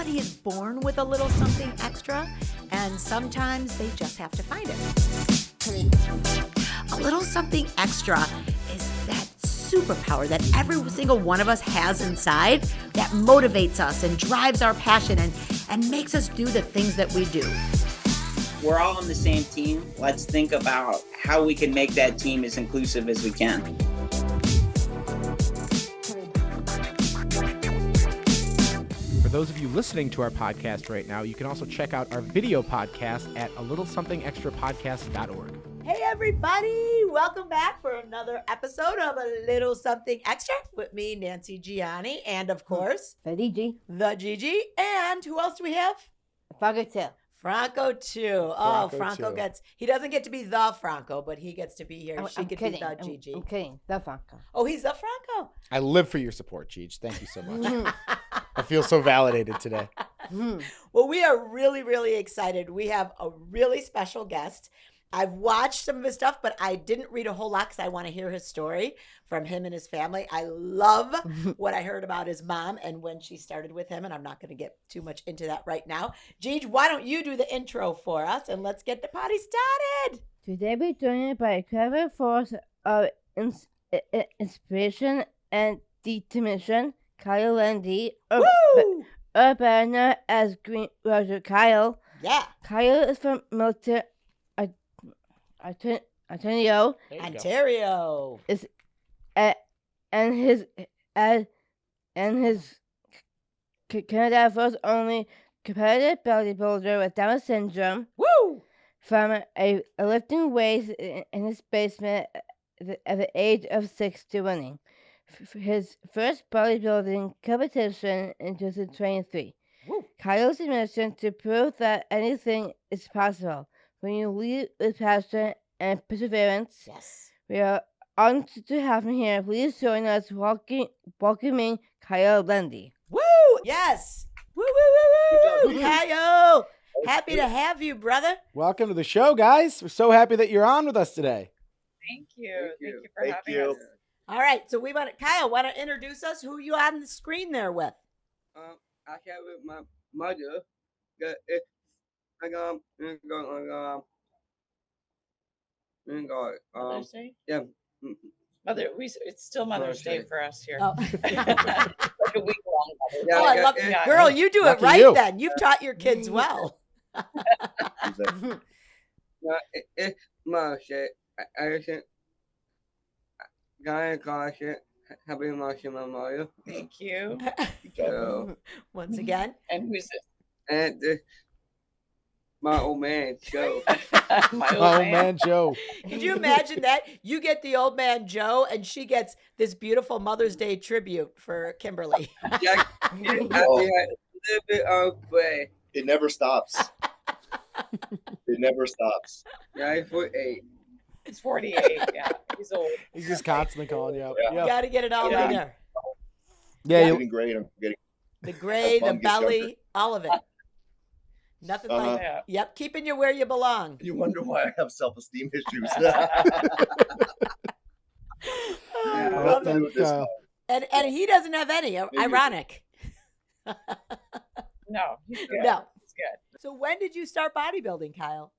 Everybody is born with a little something extra, and sometimes they just have to find it. A little something extra is that superpower that every single one of us has inside that motivates us and drives our passion and makes us do the things that we do. We're all on the same team. Let's think about how we can make that team as inclusive as we can. For those of you listening to our podcast right now, you can also check out our video podcast at alittlesomethingextrapodcast.org. Hey everybody, welcome back for another episode of A Little Something Extra with me, Nancy Gianni, and of course, The Gigi. the Gigi, and who else do we have? Franco too. Franco too. Franco too. he doesn't get to be the Franco, but he gets to be here. She I'm could kidding. be the Gigi. I'm kidding. The Franco. Oh, he's the Franco. I live for your support, Cheech. Thank you so much. I feel so validated today. Well, we are really, really excited. We have a really special guest. I've watched some of his stuff, but I didn't read a whole lot because I want to hear his story from him and his family. I love what I heard about his mom and when she started with him, and I'm not going to get too much into that right now. Gigi, why don't you do the intro for us, and let's get the party started. Today we're joined by a clever force of inspiration and determination, Kyle Landi, Woo! or better known as Green Roger Kyle. Yeah. Kyle is from Milton, Ontario, Ontario. and his Canada first only competitive bodybuilder with Down syndrome. Woo! From a lifting weights in his basement at the age of 6 to winning his first bodybuilding competition in 2023. Woo. Kyle's mission to prove that anything is possible when you lead with passion and perseverance. Yes. We are honored to have him here. Please join us welcoming Kyle Landi. Woo! Yes. Woo, woo, woo, woo. Kyle, happy to have you, brother. Welcome to the show, guys. We're so happy that you're on with us today. Thank you. Thank you for having us. All right, so Kyle, want to introduce us? Who you on the screen there with? I have with my mother. Mother's Day? Yeah. It's still Mother's Day for us here. Oh, Like a week long. Yeah, I love yeah. Girl, you do it Lucky right you. then. You've taught your kids well. It's my shit. I said, guy call shit. Happy Martian Memorial. Thank you. So, Once again. And who's this? and this, my old man, Joe. My old Oh, man. man, Joe. Could you imagine that? You get the old man Joe, and she gets this beautiful Mother's Day tribute for Kimberly. Jack, I think a little bit of play. It never stops. It never stops. Guy for 8. He's 48. Yeah, he's old. He's just constantly calling you out. You Yeah, got to get it all Yeah. in there. yeah. I'm you- getting great. I'm getting. The gray, the Fun gets belly, younger. all of it. Nothing like Yeah. Yep, keeping you where you belong. You wonder why I have self-esteem issues. I Oh, love thank it. with this Kyle. And he doesn't have any. Ironic. No, he's good. No. He's good. So when did you start bodybuilding, Kyle?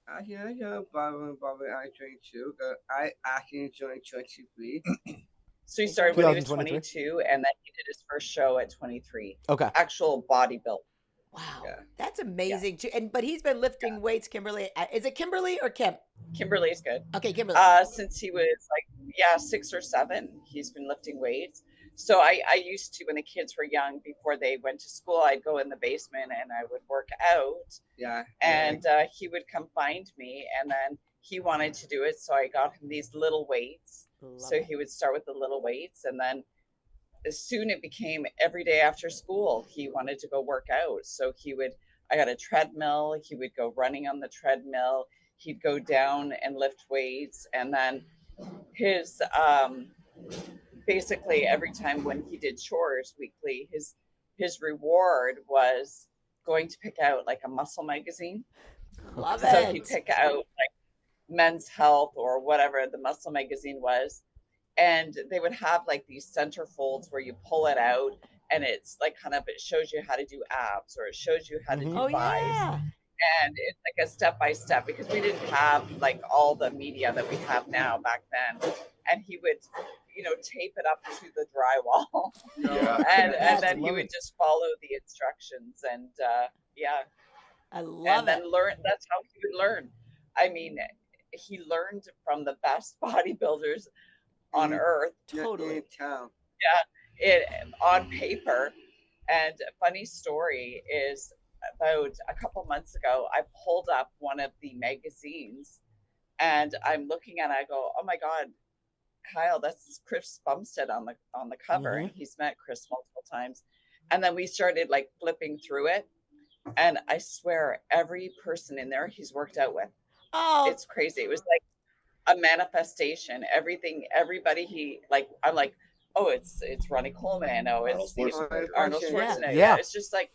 I hear Bobby I trained too. I actually joined 23. So he started when he was 2023? 22, and then he did his first show at 23. Okay. Actual bodybuilding. Wow, Yeah. that's amazing too. But he's been lifting weights, Kimberly. Is it Kimberly or Kim? Kimberly's good. Okay, Kimberly. Since he was 6 or 7, he's been lifting weights. So I used to, when the kids were young, before they went to school, I'd go in the basement and I would work out, Yeah. and he would come find me, and then he wanted to do it. So I got him these little weights. Love So it. he would start with the little weights, and then soon it became every day after school, he wanted to go work out. So I got a treadmill. He would go running on the treadmill. He'd go down and lift weights. And then his, basically every time when he did chores weekly, his reward was going to pick out like a muscle magazine. Love So he'd it. pick out like Men's Health or whatever the muscle magazine was. And they would have like these center folds where you pull it out and it's like kind of, it shows you how to do abs, or it shows you how to do Oh thighs. yeah. And it's like a step by step, because we didn't have like all the media that we have now back then. And he would, tape it up to the drywall. Yeah. and then he Love would it. just follow the instructions, and yeah, I and love then it. learn. That's how he would learn. I mean, he learned from the best bodybuilders on earth. Totally. In town. It on paper. And a funny story is, about a couple months ago, I pulled up one of the magazines, and I'm looking at it, I go, oh my God, Kyle, that's Chris Bumstead on the cover. And he's met Chris multiple times. And then we started like flipping through it. And I swear, every person in there he's worked out with. Oh, It's crazy. It was like a manifestation. Everybody I'm like, oh, it's Ronnie Coleman. Oh, it's Arnold Schwarzenegger. Yeah. It's just like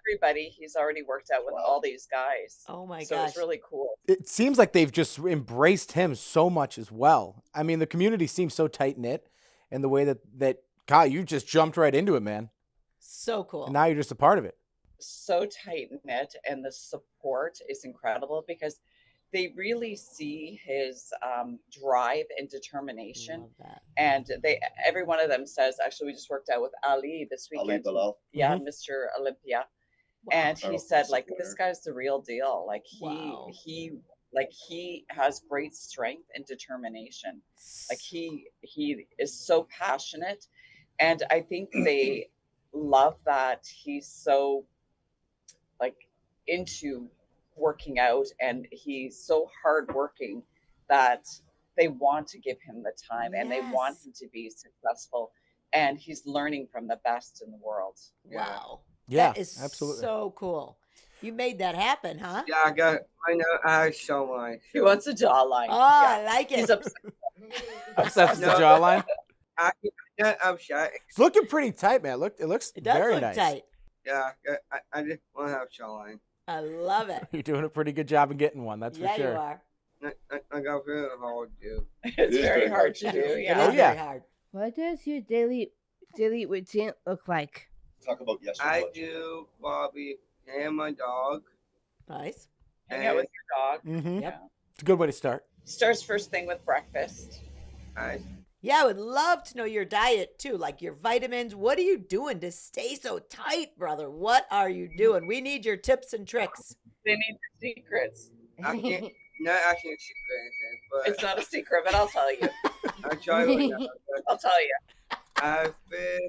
everybody he's already worked out with all these guys. oh my So gosh. it's really cool. It seems like they've just embraced him so much as well. I mean, the community seems so tight knit, and the way that Kyle, you just jumped right into it, man. So cool. And now you're just a part of it. So tight knit, and the support is incredible, because they really see his drive and determination. Love that. And every one of them says, actually, we just worked out with Ali this Ali weekend. Bilal. Yeah, Mr. Olympia. Wow. And he Arnold said, Schwarzenegger. like, this guy's the real deal. Like Wow. he has great strength and determination. Like he is so passionate, and I think they love that he's so like into working out, and he's so hardworking that they want to give him the time, and they want Yes. him to be successful, and he's learning from the best in the world. Wow. Yeah, That is absolutely. so cool. You made that happen, huh? Yeah, I know I have so much. He wants a jawline. Oh, I like it. He's upset. Obsessed with the No. jawline. I'm shy. It's looking pretty tight, man. It looks It does very look nice. tight. Yeah, I just want to have jawline. I love it. You're doing a pretty good job in getting one, that's Yeah, for sure. you are. I got really hard to do. It's is very very hard hard to to do. do. It Yeah. is Oh, yeah. very hard. What does your daily routine look like? Talk about yesterday. I do Bobby and my dog. Nice. Hang out with your dog. Mm-hmm. Yep. It's a good way to start. Starts first thing with breakfast. Yeah, I would love to know your diet too, like your vitamins. What are you doing to stay so tight, brother? What are you doing? We need your tips and tricks. They need the secrets. I can't, not asking secret anything, but It's not a secret, but I'll tell you. I try right now. I'll tell you. I fish.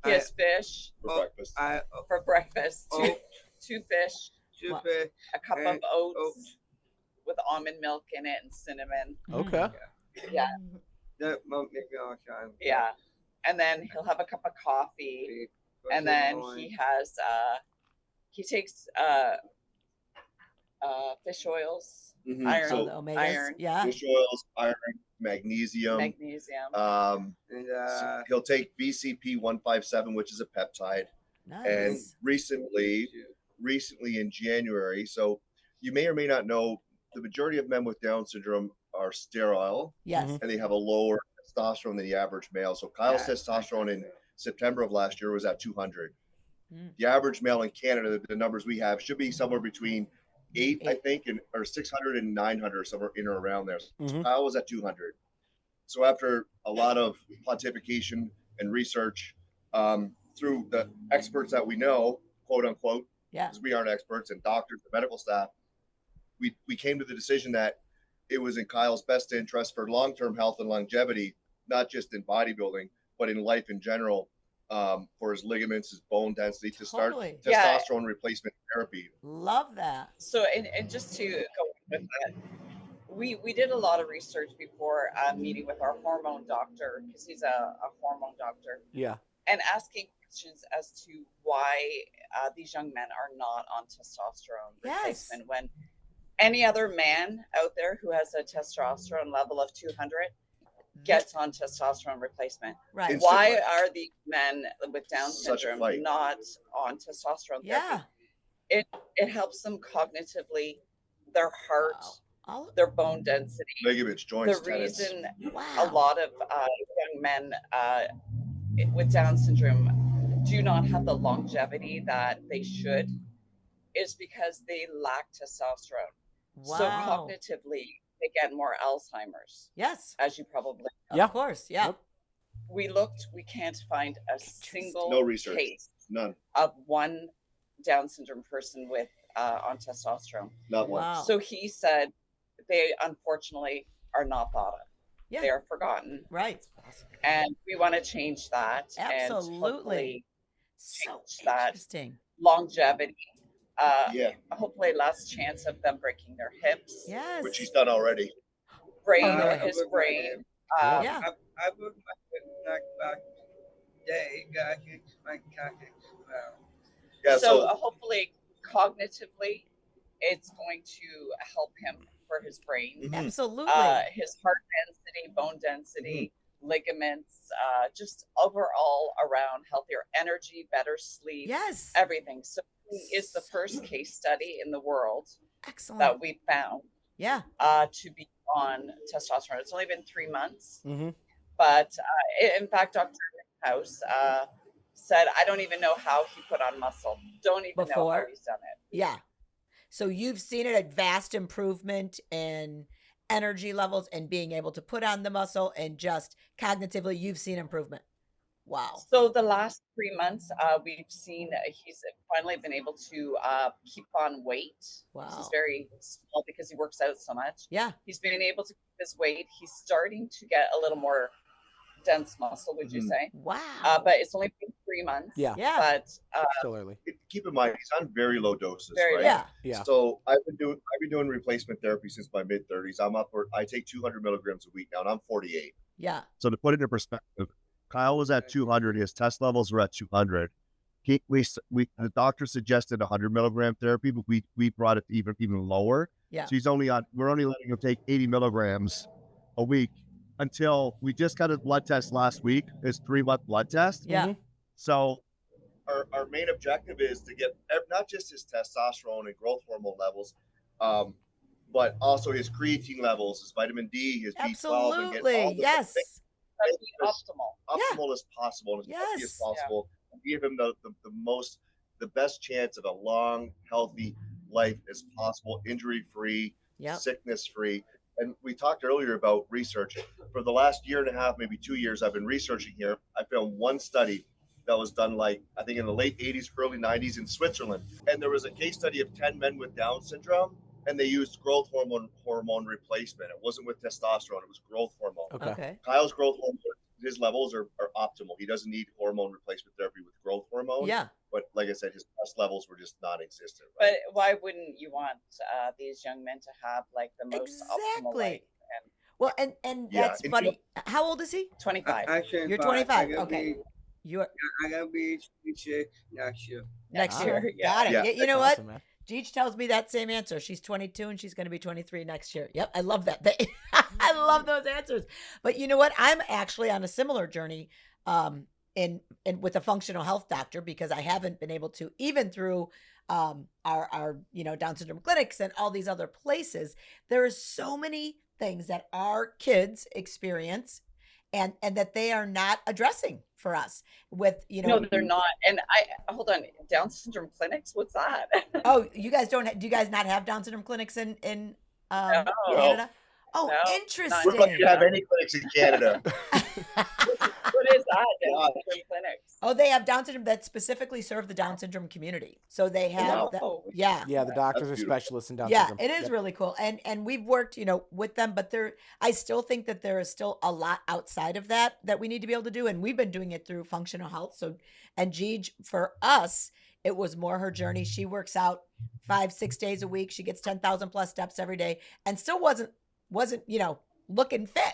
He has fish For Oh, breakfast. I for breakfast. oh, Two fish, two Wow. fish. a cup of And oats oats. with almond milk in it and cinnamon. Okay. Yeah, That won't make it all time. yeah. And then he'll have a cup of coffee, and then he takes fish oils, Mhm. iron, Oh, So the omegas. iron. Yeah. fish oils, iron, magnesium. magnesium. And He'll take BCP 157, which is a peptide. And Nice. recently in January, so you may or may not know, the majority of men with Down syndrome are sterile Yes. Mhm. and they have a lower testosterone than the average male. So Kyle's Yeah. testosterone in September of last year was at 200. Mm. The average male in Canada, the numbers we have, should be somewhere between 8, I Eight. think, or 600 and 900, somewhere in or around there. So Mhm. Kyle was at 200. So after a lot of pontification and research through the experts that we know, quote unquote, Yeah. because we aren't experts, and doctors and medical staff, we came to the decision that it was in Kyle's best interest for long-term health and longevity, not just in bodybuilding, but in life in general, for his ligaments, his bone density, to start Totally. Yeah. testosterone replacement therapy. Love that. So, and just to go with that, we did a lot of research before meeting with our hormone doctor, because he's a hormone doctor, Yeah. and asking questions as to why these young men are not on testosterone Yes. replacement, when any other man out there who has a testosterone level of 200 gets on testosterone replacement. Right. It's- Why are these men with Down Such a syndrome fight. not on testosterone Yeah. therapy? It helps them cognitively, their heart, Wow. All- their bone density. Ligaments, joints, The tendons. reason wow. a lot of young men with Down syndrome do not have the longevity that they should is because they lack testosterone. So Wow. cognitively, they get more Alzheimer's, Yes. as you probably Yeah. Of course. Yeah. Yep. we looked, we can't find a single No research. case None. of one Down syndrome person with on testosterone. Not one. Wow. So he said they unfortunately are not thought of. Yeah. They are forgotten, Right. and we want to change that. And Absolutely. hopefully So change that. interesting. Longevity. Yeah, Hopefully less chance of them breaking their hips, Yes. which he's done already. brain, Oh, no way. his brain. Yeah. I broke my foot back day, got hit my coccyx. Well, Yeah, So so hopefully, cognitively, it's going to help him for his brain, Mhm. Absolutely. his heart density, bone density, ligaments, just overall around healthier energy, better sleep, Yes. everything. So he is the first case study in the world Excellent. that we found Yeah. to be on testosterone. It's only been 3 months, Mm-hmm. but in fact, Dr. House said, I don't even know how he put on muscle. Don't even know how Before? he's done it. Yeah. So you've seen it, a vast improvement in energy levels and being able to put on the muscle, and just cognitively, you've seen improvement. Wow. So the last 3 months, we've seen he's finally been able to keep on weight. Which is Wow. very small because he works out so much. Yeah. He's been able to keep his weight. He's starting to get a little more dense muscle, would you Mhm. say? Wow. But it's only been 3 months. Yeah. Yeah. But Still early. keep in mind he's on very low doses, Very right? low. Yeah. Yeah. So I've been doing replacement therapy since my mid 30s. I take 200 milligrams a week now, and I'm 48. Yeah. So to put it into perspective, Kyle was at 200. His test levels were at 200. The doctor suggested 100 milligram therapy, but we brought it even lower. Yeah. So we're only letting him take 80 milligrams a week until we just got his blood test last week, his 3-month blood test. Yeah. Mhm. So Our main objective is to get not just his testosterone and growth hormone levels, but also his creatine levels, his vitamin D, his B12, and get all Absolutely. the Yes. that'd be optimal. optimal as possible and as healthy as Yes. possible, and give him the best chance of a long, healthy life as possible, injury free, Yep. sickness free. And we talked earlier about research. For the last year and a half, maybe 2 years, I've been researching here. I found one study that was done, like, I think in the late 80s, early 90s in Switzerland. And there was a case study of 10 men with Down syndrome, and they used growth hormone replacement. It wasn't with testosterone, it was growth hormone. Okay. Okay. Kyle's growth hormone, his levels are optimal. He doesn't need hormone replacement therapy with growth hormone. Yeah. But like I said, his test levels were just non-existent. Right? But why wouldn't you want these young men to have like the most optimal Exactly. life? And Well, and Yeah, that's and funny. How old is he? 25. Actually, You're but 25. I gotta Okay. be- You're I gotta be 26 next year. next Ah. year. Yeah. Got it. Yeah. You know Awesome, what? man. Jeech tells me that same answer. She's 22 and she's going to be 23 next year. Yep, I love that. I love those answers. But you know what? I'm actually on a similar journey in with a functional health doctor, because I haven't been able to, even through our Down syndrome clinics and all these other places. There are so many things that our kids experience and that they are not addressing for us with No, they're not. And hold on, Down syndrome clinics. What's that? Oh, you guys don't do you guys not have Down syndrome clinics in No. Canada? Oh, No, not interesting. We're lucky to have any clinics in Canada. What is that? Down syndrome clinics. Oh, they have Down syndrome that specifically serve the Down syndrome community. So they have Wow. yeah. Yeah, the doctors are beautiful. specialists in Down Yeah, syndrome. it is Yep. really cool. And we've worked, with them, but I still think that there is still a lot outside of that we need to be able to do. And we've been doing it through functional health. So, and Jeej, for us, it was more her journey. She works out 5-6 days a week. She gets 10,000 plus steps every day and still wasn't, looking fit.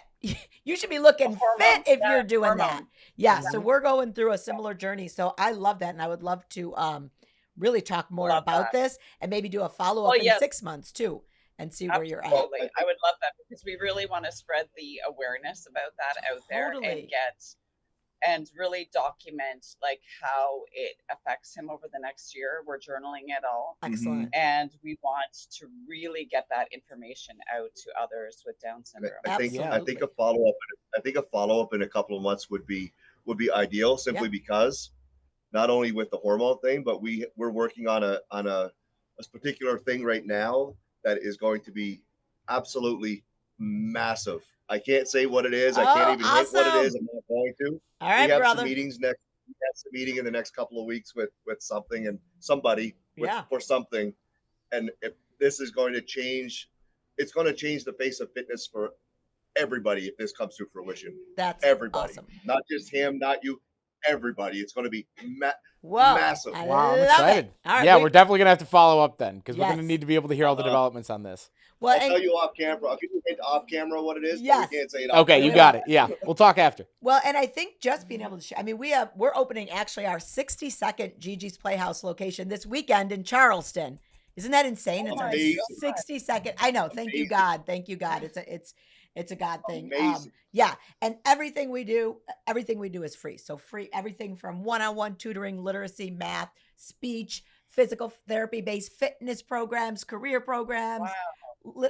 You should be looking fit Hormones, if yeah, you're doing that. hormones. Yeah. So we're going through a similar journey. So I love that. And I would love to really talk more Love about that. this and maybe do a follow-up Well, in yes. 6 months too and see where you're at. Absolutely. I would love that because we really want to spread the awareness about that out there Totally. and really document like how it affects him over the next year. We're journaling it all. Excellent. And we want to really get that information out to others with Down syndrome. I think Absolutely. a follow up. I think a follow up in a couple of months would be ideal, simply because not only with the hormone thing, but we're working on a particular thing right now that is going to be absolutely massive. I can't say what it is. I can't even hint what it is. I'm not going to. All right, we have brother. some meetings next. We have some meeting in the next couple of weeks with something and somebody for something. And if this is going to change, it's going to change the face of fitness for everybody if this comes to fruition. That's everybody, awesome. Not just him, not you, everybody. It's going to be massive. Wow, I'm excited. Right, yeah, we're definitely going to have to follow up then because we're Yes. going to need to be able to hear all the developments on this. Well, I'll tell you off camera. I'll give you off camera what it is. Yes. But we can't say it off Okay, camera. you got it. Yeah, we'll talk after. Well, and I think just being able to share, I mean, we're opening actually our 62nd Gigi's Playhouse location this weekend in Charleston. Isn't that insane? It's our 62nd. I know. Thank you, God. Thank you, God. It's a God thing. Yeah. And everything we do is free. So free, everything from one-on-one tutoring, literacy, math, speech, physical therapy-based fitness programs, career programs. Wow.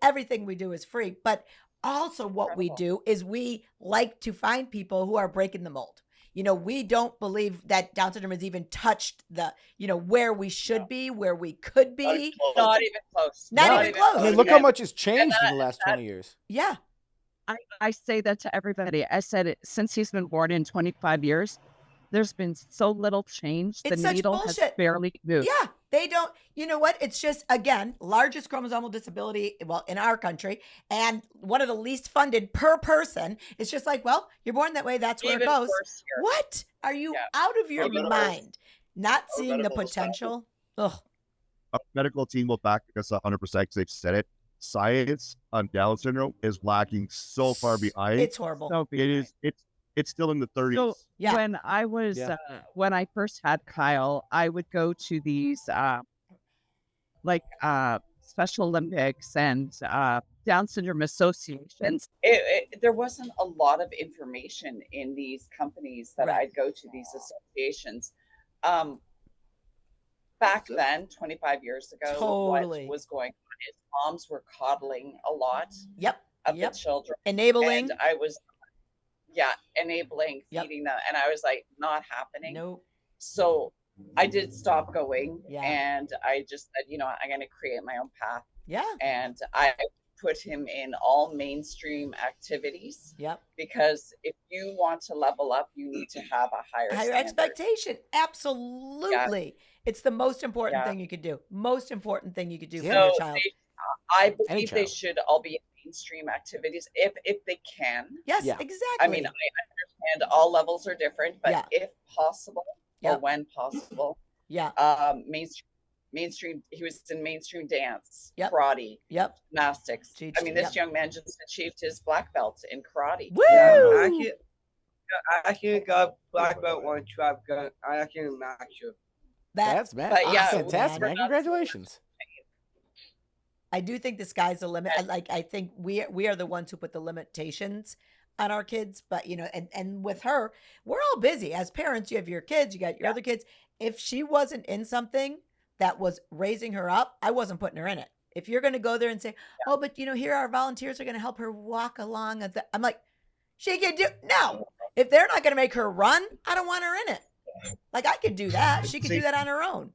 Everything we do is free. But also what we do is we like to find people who are breaking the mold. You know, we don't believe that Down syndrome has even touched the, where we should be, where we could be. Not even close. Not even close. I mean, look how much has changed in the last 20 years. Yeah. I say that to everybody. I said it since he's been born in 25 years. There's been so little change. It's the such needle bullshit. has barely moved. Yeah, they don't. You know what? It's just, again, largest chromosomal disability, well, in our country, and one of the least funded per person. It's just like, well, you're born that way. That's where Even it goes. worse here. What? Are you out of your mind? Not seeing the potential? Ugh. Our medical team will back us 100% because they've said it. Science on Down syndrome is lacking so far behind. It's horrible. So It is. It's still in the 30s. So Yeah. when I was when I first had Kyle, I would go to these Special Olympics and Down syndrome associations. There wasn't a lot of information in these companies that Right. I'd go to, these associations. Back then, 25 years ago, Totally. what was going on is moms were coddling a lot Yep. of Yep. the children. Enabling. And I was, enabling, Yep. feeding them. And I was like, not happening. Nope. So I did stop going. Yeah. And I just said, I'm going to create my own path. Yeah. And I put him in all mainstream activities. Yep. Because if you want to level up, you need to have a higher standard. Expectation. Absolutely. It's the most important thing you could do. Most important thing you could do for your child. I believe they should all be in mainstream activities if they can. Yes, exactly. I mean, I understand all levels are different, but if possible, or when possible, mainstream. He was in mainstream dance, karate, gymnastics. I mean, this young man just achieved his black belt in karate. Woo! Yeah, I actually got black belt one trap gun. I actually match you. That's fantastic, man. Congratulations. I do think the sky's the limit. I think we are the ones who put the limitations on our kids, but and with her, we're all busy as parents. You have your kids, you got your other kids. If she wasn't in something that was raising her up, I wasn't putting her in it. If you're going to go there and say, oh, but here our volunteers are going to help her walk along. I'm like, she can do, no. If they're not going to make her run, I don't want her in it. Like I could do that. She could do that on her own.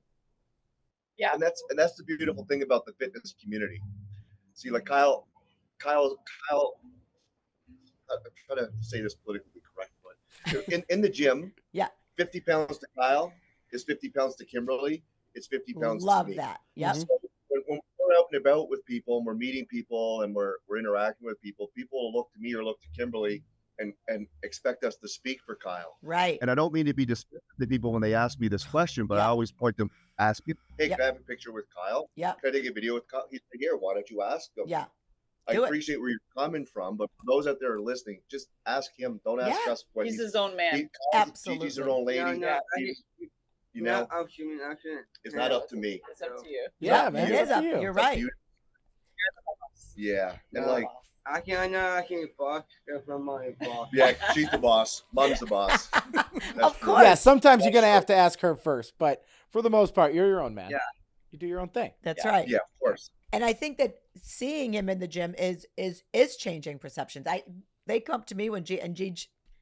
Yeah. And that's the beautiful thing about the fitness community. See, like Kyle, I'm trying to say this politically correct, but in the gym, 50 pounds to Kyle is 50 pounds to Kimberly. It's 50 pounds Love to me. that. Yep. So when we're out and about with people and we're meeting people and we're interacting with people, people will look to me or look to Kimberly and expect us to speak for Kyle. Right. And I don't mean to be dismissive to people when they ask me this question, but I always point them, ask me. Hey, can I have a picture with Kyle? Yeah. Can I take a video with Kyle? He's like, here, why don't you ask him? Yeah. I appreciate where you're coming from, but for those out there listening, just ask him. Don't ask us what he's his own man. Absolutely. He's her own lady. It's not up to me. It's up to you. Yeah, man. It is up. You're right. Yeah. And like, I can't boss because I'm my boss. yeah, she's the boss. Mom's the boss. Of course. Yeah, sometimes you're going to have to ask her first, but for the most part, you're your own man. Yeah. You do your own thing. That's right. Yeah, of course. And I think that seeing him in the gym is changing perceptions. They come up to me when G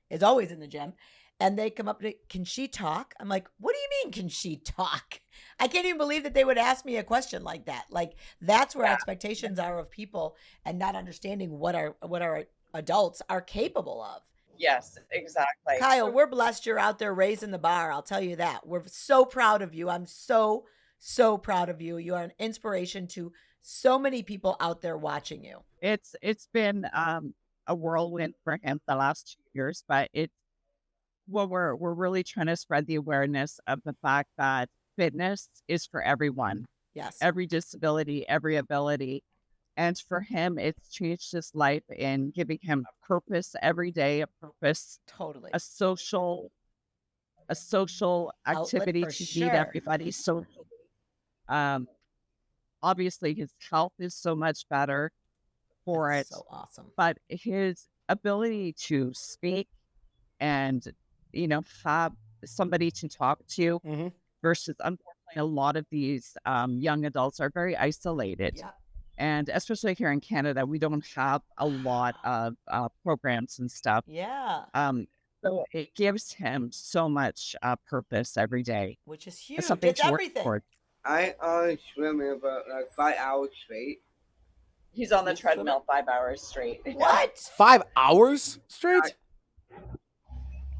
is always in the gym, and they come up to, can she talk? I'm like, what do you mean, can she talk? I can't even believe that they would ask me a question like that. Like, that's where expectations are of people, and not understanding what our adults are capable of. Yes, exactly. Kyle, we're blessed you're out there raising the bar. I'll tell you that. We're so proud of you. I'm so, so proud of you. You are an inspiration to so many people out there watching you. It's been a whirlwind for him the last 2 years, but we're really trying to spread the awareness of the fact that fitness is for everyone, Yes. every disability, every ability. And for him, it's changed his life in giving him a purpose every day, a purpose, Totally. a social activity for to meet sure. everybody. So, obviously, his health is so much better for That's it, so awesome. but his ability to speak and have somebody to talk to, Mhm. versus unfortunately a lot of these young adults are very isolated. Yeah. And especially here in Canada, we don't have a lot of programs and stuff. Yeah. So it gives him so much purpose every day. Which is It's huge. something It's to work everything. towards. I swim in about like 5 hours straight. He's on the He's swimming? treadmill 5 hours straight. What? 5 hours straight?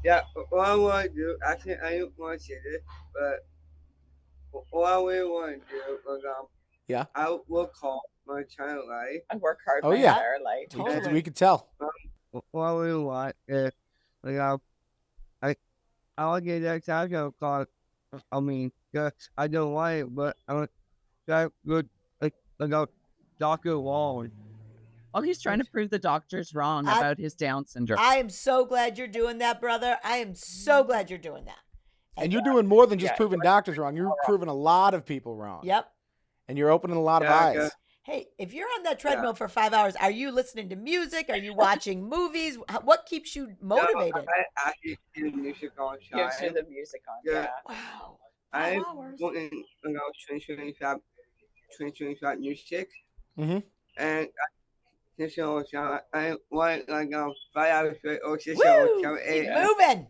Yeah, all I want to do, actually, I don't want to say this, but all I really want to do, like, Yeah. I will call my entire life. I work hard Oh, my yeah. entire life. Totally. We could tell. All I really want is, like, I'll get that time call. I mean, I don't want it, but I want that good, like, Dr. Wall. Oh, he's trying to prove the doctors wrong about his Down syndrome. I am so glad you're doing that, brother. I am so glad you're doing that. And you're doing more than just Yeah. proving doctors wrong. You're proving a lot of people wrong. Yep. And you're opening a lot of Yeah, I eyes. guess. Hey, if you're on that treadmill for 5 hours, are you listening to music? Are you watching movies? What keeps you motivated? No, I actually do music all the Gives you time. the music on. Yeah. Yeah. Wow. I 5 hours. want in 2025 music, Mhm. and this show, I want like 5 hours straight or 6 Woo! hours, Keep 7, 8. moving.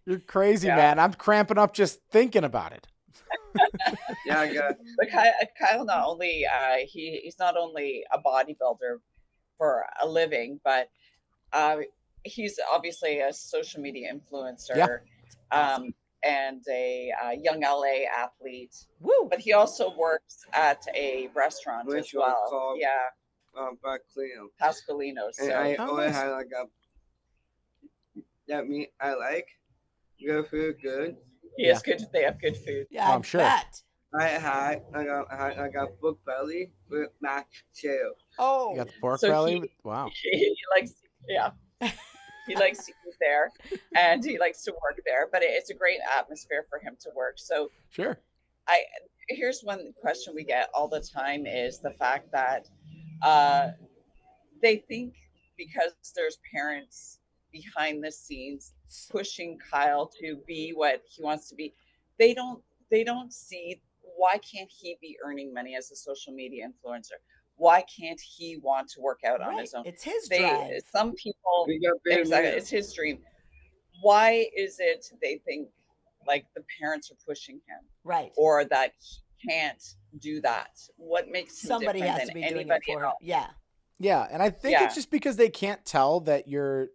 You're crazy, Yeah. man. I'm cramping up just thinking about it. Yeah, I guess. But Kyle not only he's not only a bodybuilder for a living, but he's obviously a social media influencer. Yeah. And a young LA athlete. Woo. But he also works at a restaurant as Restaurant well. called- Yeah, Back clean. Pascalino's. And So I Oh, always nice. have like that meat I like. Good food, good. he has good. They have good food. Yeah, I'm I sure. bet. I had book belly with mashed potato. Oh. You got the pork So belly? he- Wow. He likes, yeah. He likes to eat there, and he likes to work there. But it's a great atmosphere for him to work. So Sure. here's one question we get all the time: is the fact that they think because there's parents behind the scenes pushing Kyle to be what he wants to be, they don't see, why can't he be earning money as a social media influencer? Why can't he want to work out on Right. his own? It's his drive. Some people, We got big exactly, meals. it's his dream. Why is it they think like the parents are pushing him, Right. or that he can't do that? What makes him Somebody different has than to be doing it anybody for him. else? Yeah. Yeah, and I think Yeah. it's just because they can't tell that you're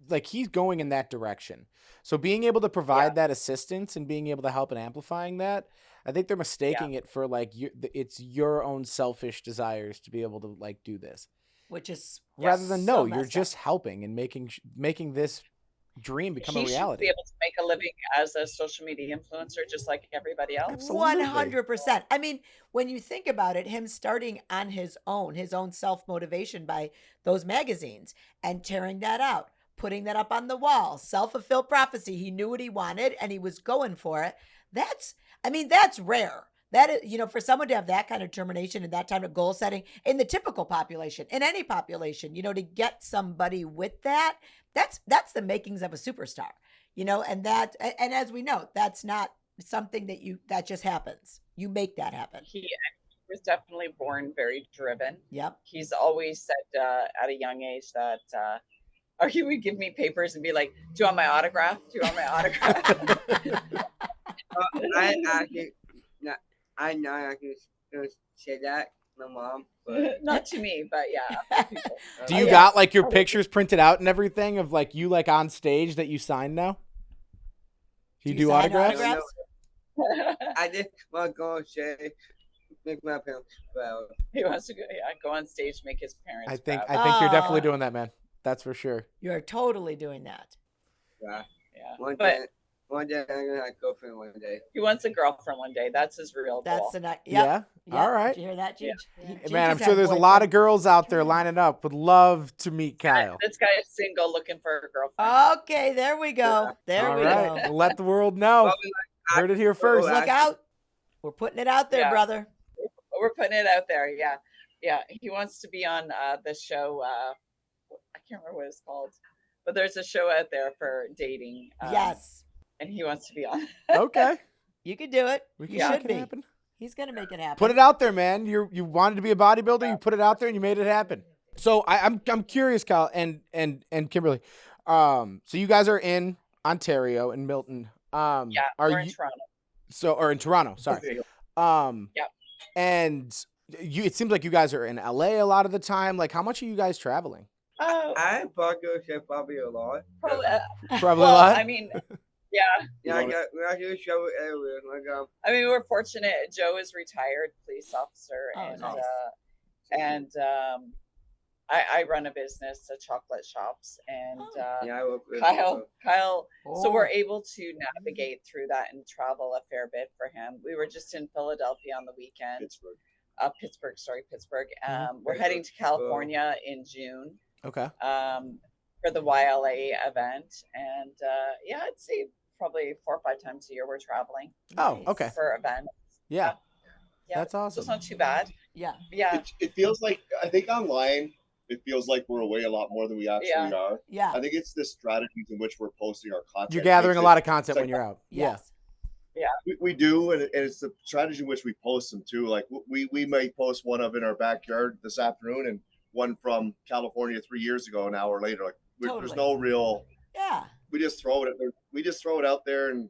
like he's going in that direction. So being able to provide that assistance and being able to help and amplifying that, I think they're mistaking it for like it's your own selfish desires to be able to like do this, Which is rather than so no, you're messed just up. helping and making this dream become He a should reality. be able to make a living as a social media influencer just like everybody else. Absolutely. 100%. I mean, when you think about it, him starting on his own self-motivation by those magazines and tearing that out, putting that up on the wall, self-fulfilled prophecy. He knew what he wanted and he was going for it. That's rare. That is, for someone to have that kind of determination and that kind of goal setting in the typical population, in any population, to get somebody with that's the makings of a superstar, and as we know, that's not something that just happens. You make that happen. He was definitely born very driven. Yep. He's always said at a young age that Or he would give me papers and be like, "Do you want my autograph? Do you want my autograph?" I actually, not, I not actually say that. My mom, but Not to me, but yeah, other people. Do you yeah. got like your pictures printed out and everything of like you like on stage that you signed now? You do sign autographs? I just want to go and say, make my parents proud. He wants to go on stage, make his parents I think proud. you're definitely Aw. doing that, man. That's for sure. You're totally doing that. Yeah. Yeah. But one day I'm gonna have a girlfriend one day. He wants a girlfriend one day. That's his real That's goal. the next. Yeah? All right. Did you hear that, Gigi? Hey, man, I'm sure there's a lot of girls out there lining up. Would love to meet Kyle. This guy is single, looking for a girlfriend. Okay, there we go. There All we right. go. We'll let the world know. Heard it here first. Look out. We're putting it out there, Yeah. brother. We're putting it out there. Yeah. Yeah. He wants to be on the show. I can't remember what it's called, but there's a show out there for dating. Yes. And he wants to be on. Okay. You could do it. We can You make should it be. happen. He's going to make it happen. Put it out there, man. You wanted to be a bodybuilder. You put it out there and you made it happen. So I'm curious, Kyle and Kimberly. So you guys are in Ontario in Milton. Yeah. We're in Toronto. Or in Toronto, sorry. Yeah. And it seems like you guys are in LA a lot of the time. Like, how much are you guys traveling? Oh, I probably a lot. probably, Probably well, a lot. I mean, yeah. Yeah, we actually show it everywhere. Like I mean, we're fortunate. Joe is retired police officer, Oh, and nice. I run a business, chocolate shops, and yeah, I work with Kyle. So we're Oh. able to navigate through that and travel a fair bit for him. We were just in Philadelphia on the weekend. Pittsburgh. Pittsburgh. Mm-hmm. We're heading to California in June Okay. for the YLA event, and yeah, I'd say probably 4 or 5 times a year we're traveling Oh, Nice. okay. for events. Yeah. Yeah, That's so awesome. it's not too bad. Yeah. Yeah, It feels like, I think online, it feels like we're away a lot more than we actually Yeah. are. Yeah. I think it's the strategies in which we're posting our content. You're gathering a makes lot it- of content it's when like- you're out. Yes. We do, and it's the strategy in which we post them too. Like we may post one of in our backyard this afternoon, and one from California 3 years ago, an hour later. Like there's Totally. no real. Yeah. We just throw it. We just throw it out there, and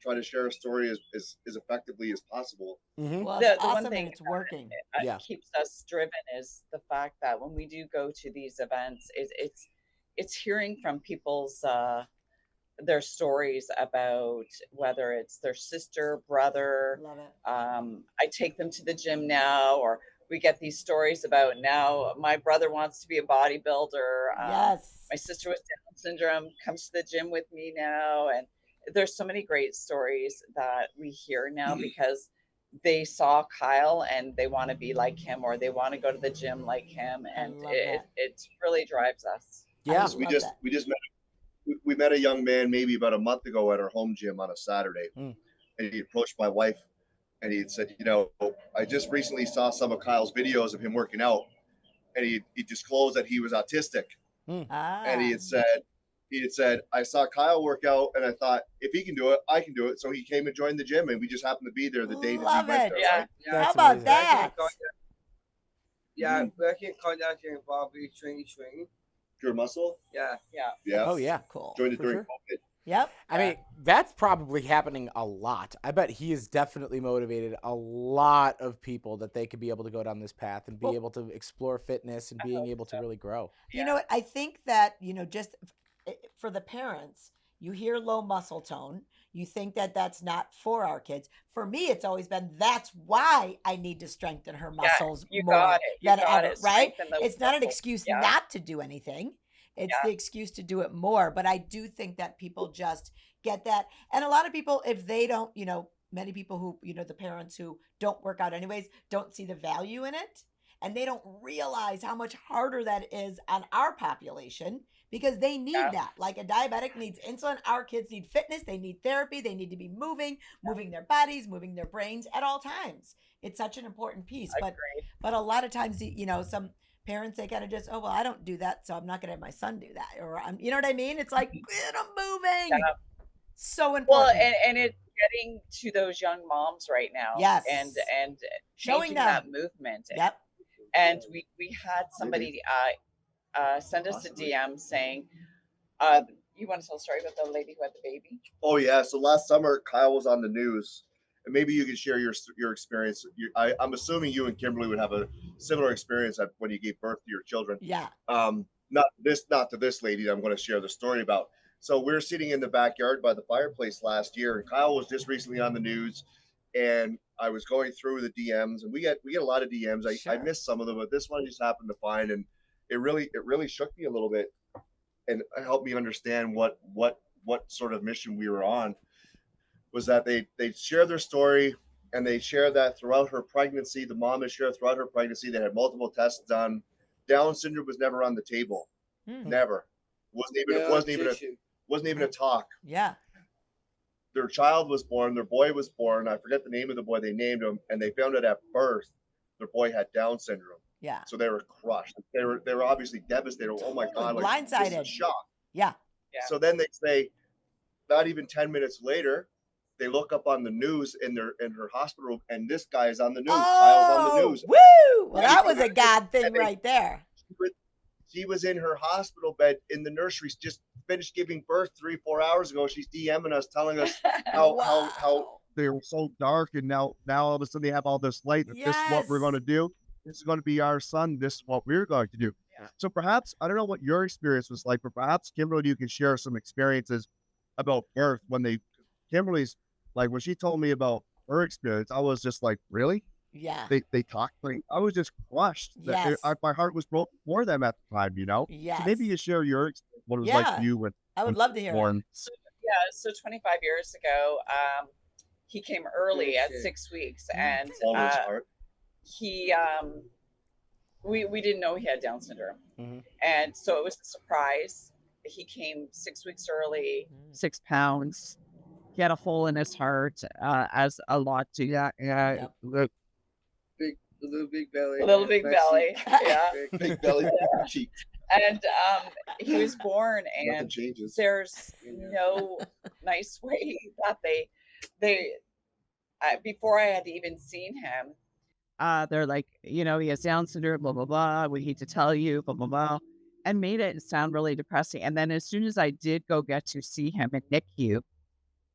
try to share a story as effectively as possible. Mm-hmm. Well, The it's one awesome thing and it's working. Yeah. keeps us driven is the fact that when we do go to these events, it's hearing from people's their stories about whether it's their sister, brother. Love it. I take them to the gym now, or we get these stories about now my brother wants to be a bodybuilder. Yes. My sister with Down syndrome comes to the gym with me now, and there's so many great stories that we hear now because they saw Kyle and they want to be like him, or they want to go to the gym like him, and love it that. it really drives us. Yeah. We Love just that. we just met we met a young man maybe about a month ago at our home gym on a Saturday, Mm. and he approached my wife, and he had said, I just recently saw some of Kyle's videos of him working out, and he disclosed that he was autistic, Ah. and he had said, I saw Kyle work out, and I thought if he can do it, I can do it. So he came and joined the gym, and we just happened to be there the day that Love he went it. there. Yeah. Right? How That's about amazing. that? Yeah, we can call that in probably training. Pure muscle. Yeah. Yeah. Oh yeah. Cool. Joined it For during sure. COVID. Yep. I mean, that's probably happening a lot. I bet he has definitely motivated a lot of people that they could be able to go down this path and be Well- able to explore fitness and being able to really grow. You know what? I think that, just for the parents, you hear low muscle tone. You think that that's not for our kids. For me, it's always been that's why I need to strengthen her muscles You more got it. You than got ever, it. right? Strengthen those It's not an muscles. excuse Yeah. not to do anything. It's the excuse to do it more. But I do think that people just get that. And a lot of people, if they don't, many people who, the parents who don't work out anyways, don't see the value in it. And they don't realize how much harder that is on our population because they need that. Like a diabetic needs insulin. Our kids need fitness. They need therapy. They need to be moving their bodies, moving their brains at all times. It's such an important piece. But a lot of times, some parents, they kind of just, I don't do that, so I'm not going to have my son do that. Or, you know what I mean? It's like, get them moving. Yeah. So important. Well, and it's getting to those young moms right now. Yes. And Showing changing them. that movement. Yep. And we had somebody send us a DM saying, you want to tell a story about the lady who had the baby? Oh yeah. So last summer, Kyle was on the news, and maybe you could share your experience. I'm assuming you and Kimberly would have a similar experience when you gave birth to your children. Yeah. Not to this lady that I'm going to share the story about. So we're sitting in the backyard by the fireplace last year, and Kyle was just recently on the news, and I was going through the DMs, and we get a lot of DMs. I Sure. missed some of them, but this one I just happened to find, and it really shook me a little bit, and helped me understand what sort of mission we were on. Was that they share their story, and they share that throughout her pregnancy, the mom has shared throughout her pregnancy, they had multiple tests done. Down syndrome was never on the table. Never. Wasn't even a talk. Yeah. Their child was born, their boy was born. I forget the name of the boy, they named him, and they found out at birth their boy had Down syndrome. Yeah. So they were crushed. They were obviously devastated. Oh my God, like, this is blindsided. a shock. Yeah. Yeah. So then they say, not even 10 minutes later, they look up on the news in her hospital room, and this guy is on the news. Kyle's on the news. Woo! Well, that was a God thing right there. She was in her hospital bed in the nursery, just finished giving birth 3-4 hours ago. She's DMing us, telling us how They were so dark, and now all of a sudden they have all this light. This is what we're going to do. This is going to be our son. This is what we're going to do. Yeah. So perhaps, I don't know what your experience was like, but perhaps Kimberly, you can share some experiences about birth. Kimberly's like, when she told me about her experience, I was just like, really? Yeah. They talked like, I was just crushed. Yes. My heart was broken for them at the time, Yes. So maybe you share your what it was like for you when I would love to hear born. it. Yeah, so 25 years ago, he came early at 6 weeks, and he we didn't know he had Down syndrome, and so it was a surprise. He came 6 weeks early. 6 pounds. He had a hole in his heart, as a lot do. Yeah. Look, little big belly. Little big belly. Yeah. big belly cheek. And he was born, Nothing and changes. there's no nice way that they before I had even seen him. They're like, he has Down syndrome, blah, blah, blah. We hate to tell you, blah, blah, blah. And made it sound really depressing. And then as soon as I did go get to see him in NICU,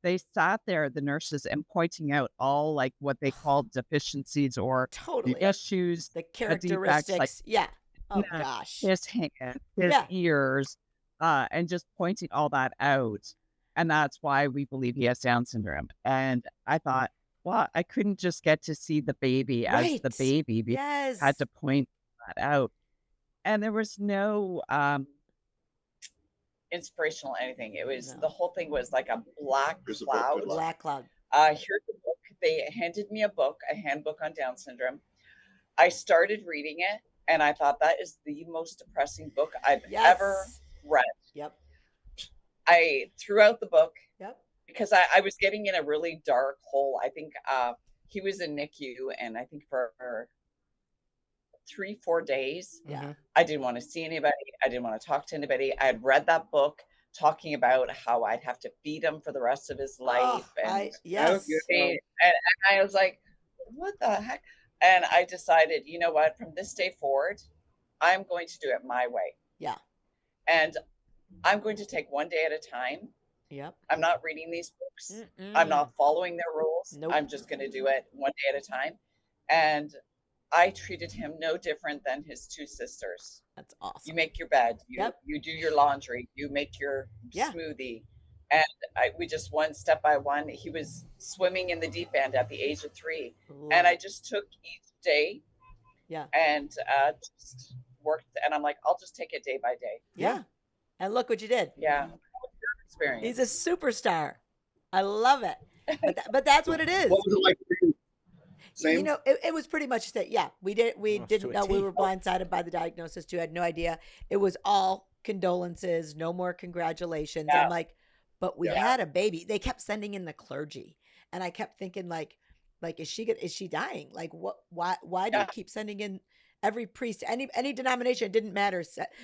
they sat there, the nurses, and pointing out all like what they called deficiencies or Totally. issues, The defects, characteristics. like, yeah. Oh yeah, gosh. his hand, his ears, and just pointing all that out. And that's why we believe he has Down syndrome. And I thought, well, I couldn't just get to see the baby as the baby. Because I had to point that out. And there was no inspirational anything. It was the whole thing was like a black cloud. Black cloud. Here's a book. They handed me a handbook on Down syndrome. I started reading it, and I thought that is the most depressing book I've ever read. Yep. I threw out the book. Yep. Because I was getting in a really dark hole. I think he was in NICU, and I think for 3-4 days, I didn't want to see anybody. I didn't want to talk to anybody. I had read that book talking about how I'd have to feed him for the rest of his life. And I was like, what the heck? And I decided, you know what, from this day forward, I'm going to do it my way. Yeah. And I'm going to take one day at a time. Yep. I'm not reading these books. I'm not following their rules. Nope. I'm just going to do it one day at a time. And I treated him no different than his two sisters. That's awesome. You make your bed. You do your laundry. You make your smoothie. And we just one step by one. He was swimming in the deep end at the age of 3. And I just took each day and just worked. And I'm like, I'll just take it day by day. Yeah. And look what you did. Yeah. Experience. He's a superstar. I love it. But that's what it is. What was it like for you? Same? It was pretty much that. Yeah, we didn't know. We were blindsided by the diagnosis too. Had no idea. It was all condolences, no more congratulations. Yeah. I'm like, but we had a baby. They kept sending in the clergy, and I kept thinking like, is she dying? Like, what? Why do you keep sending in every priest, any denomination? It didn't matter.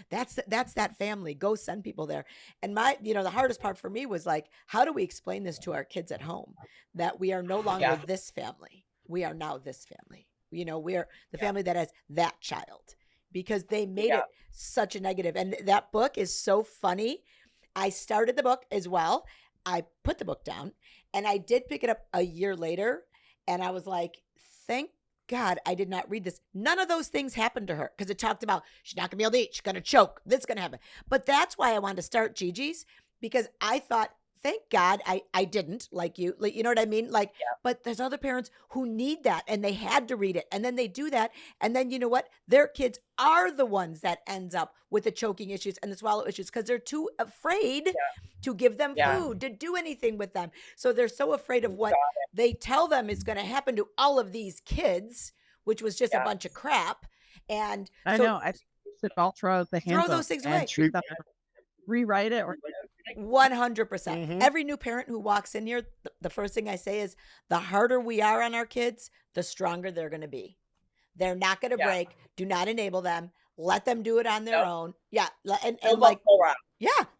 That's that family. Go send people there. And the hardest part for me was like, how do we explain this to our kids at home that we are no longer this family? We are now this family. We're the family that has that child, because they made Yeah. it such a negative. And that book is so funny. I started the book as well. I put the book down and I did pick it up a year later. And I was like, thank God I did not read this. None of those things happened to her because it talked about she's not going to be able to eat. She's going to choke. This is going to happen. But that's why I wanted to start Gigi's, because I thought, thank God I didn't, like you know what I mean? Like, but there's other parents who need that and they had to read it. And then they do that. And then you know what? Their kids are the ones that ends up with the choking issues and the swallow issues because they're too afraid to give them food, to do anything with them. So they're so afraid of what they tell them is going to happen to all of these kids, which was just a bunch of crap. And I know. I think we should all throw the hands throw those up things and away. treat them, rewrite it, or 100%. Every new parent who walks in here, the first thing I say is the harder we are on our kids, the stronger they're going to be. They're not going to break. Do not enable them. Let them do it on their own. Yeah. And like,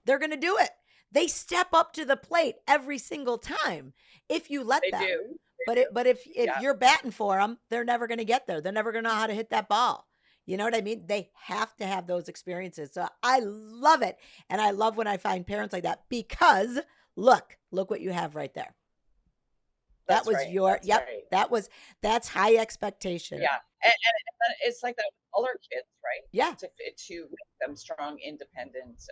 they're going to do it. They step up to the plate every single time if you let them. But if you're batting for them, they're never going to get there. They're never going to know how to hit that ball. You know what I mean? They have to have those experiences. So I love it. And I love when I find parents like that because look what you have right there. That was your, that's high expectation. Yeah. And it's like that with all our kids, right? Yeah. To make them strong, independent,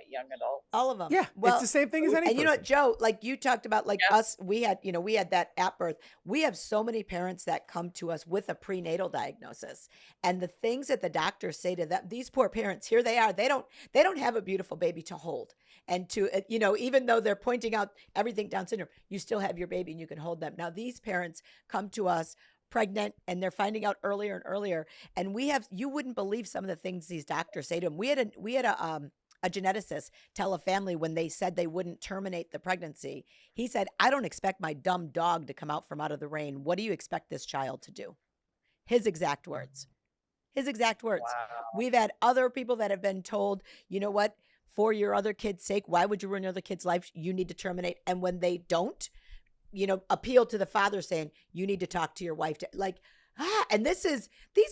young adults. All of them. Yeah. Well, it's the same thing as any and you know what, person. Joe, like you talked about, like us, we had that at birth. We have so many parents that come to us with a prenatal diagnosis, and the things that the doctors say to them, these poor parents, here they are, they don't have a beautiful baby to hold. And to, even though they're pointing out everything Down syndrome, you still have your baby and you can hold them. Now, these parents come to us pregnant and they're finding out earlier and earlier. And you wouldn't believe some of the things these doctors say to them. We had a geneticist tell a family when they said they wouldn't terminate the pregnancy. He said, I don't expect my dumb dog to come out from out of the rain. What do you expect this child to do? His exact words. Wow. We've had other people that have been told, you know what, for your other kid's sake, why would you ruin your other kid's life? You need to terminate. And when they don't, appeal to the father saying, you need to talk to your wife. And these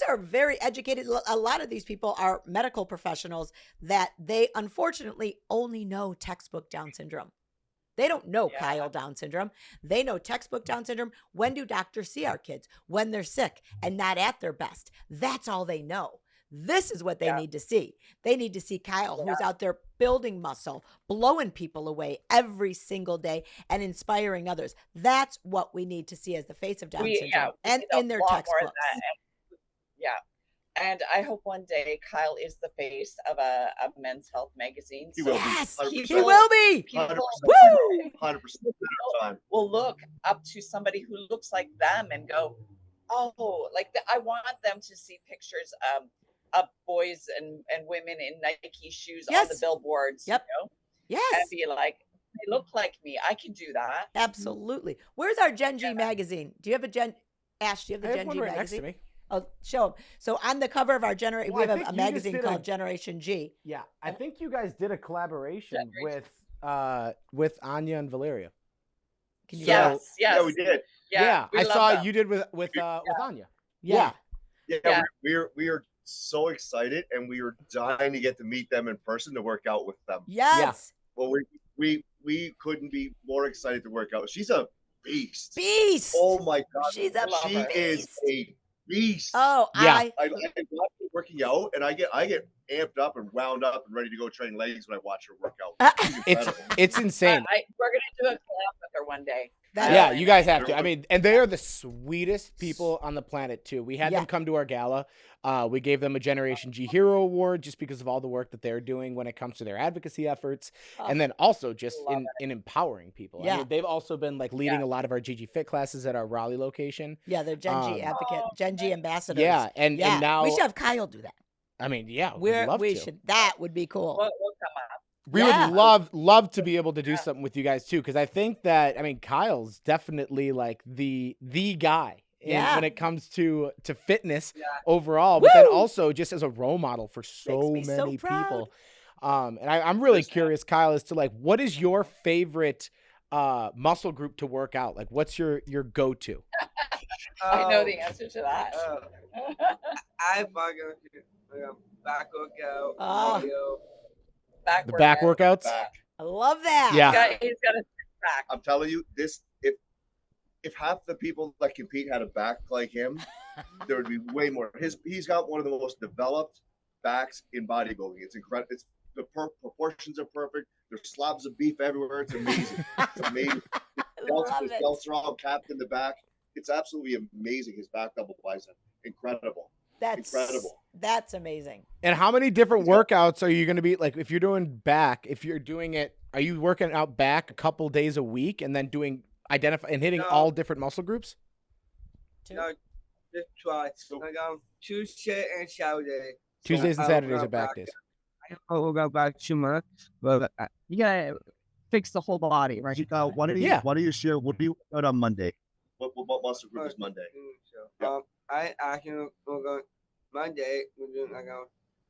are very educated. A lot of these people are medical professionals that they unfortunately only know textbook Down syndrome. They don't know Kyle Down syndrome. They know textbook Down syndrome. When do doctors see our kids? When they're sick and not at their best. That's all they know. This is what they need to see. They need to see Kyle, who's out there building muscle, blowing people away every single day and inspiring others. That's what we need to see as the face of Down syndrome and in their textbooks. And I hope one day Kyle is the face of a men's health magazine. He will be. Yes, 100%. he will be. 100%. Woo! 100% time. Will look up to somebody who looks like them and go, oh, I want them to see pictures of boys and women in Nike shoes on the billboards. Yep. Yes. And be like, they look like me. I can do that. Absolutely. Where's our Gen G magazine? Do you have a Ash, do you have the I Gen have one G right magazine? next to me. Oh, show them. So on the cover of our generation, Well, we I have a think you just magazine did called Generation G. Yeah, I think you guys did a collaboration with Anya and Valeria. Yes. Yeah, we did. Yeah, we I love saw them. you did with Anya. Yeah. Yeah, we are so excited, and we are dying to get to meet them in person to work out with them. Yes. Well, we couldn't be more excited to work out. She's a beast. Oh my God, she's a she is a beast. Oh, yeah. I watch her working out, and I get amped up and wound up and ready to go train legs when I watch her work out. It's insane. We're gonna do a collab with her one day. Yeah, you guys have to. I mean, and they are the sweetest people on the planet too. We had them come to our gala. We gave them a Generation G Hero Award just because of all the work that they're doing when it comes to their advocacy efforts, and then also just in empowering people. Yeah. I mean, they've also been leading a lot of our GG Fit classes at our Raleigh location. Yeah, they're Gen G advocate, Gen G ambassadors. Yeah, and now we should have Kyle do that. I mean, yeah, we'd love to. That would be cool. We'll come up. We would love to be able to do something with you guys too, because I think that Kyle's definitely the guy when it comes to fitness overall, but then also just as a role model for so many people. And I'm really curious, Kyle, as to what is your favorite muscle group to work out? What's your go-to? I know the answer to that. I back workout, Ah. cardio. Back The back workout. workouts. Back. I love that. Yeah. He's got a back. I'm telling you, this if half the people that compete had a back like him, there would be way more. He's got one of the most developed backs in bodybuilding. It's incredible. It's the proportions are perfect. There's slabs of beef everywhere. It's amazing. It's amazing. I love His it. belts are all capped in the back. It's absolutely amazing. His back double bicep, incredible. Incredible. That's amazing. And how many different workouts are you going to be like if you're doing back? If you're doing it, are you working out back a couple days a week and then doing identify and hitting No. all different muscle groups? No, just twice. Tuesday and Saturday. Tuesdays and I'll Saturdays go are back days. I'll go back 2 months, but You gotta fix the whole body, right? Why don't you Yeah. why don't you share what do you work out on Monday? What muscle group is Monday? So, I actually will go Monday. We're doing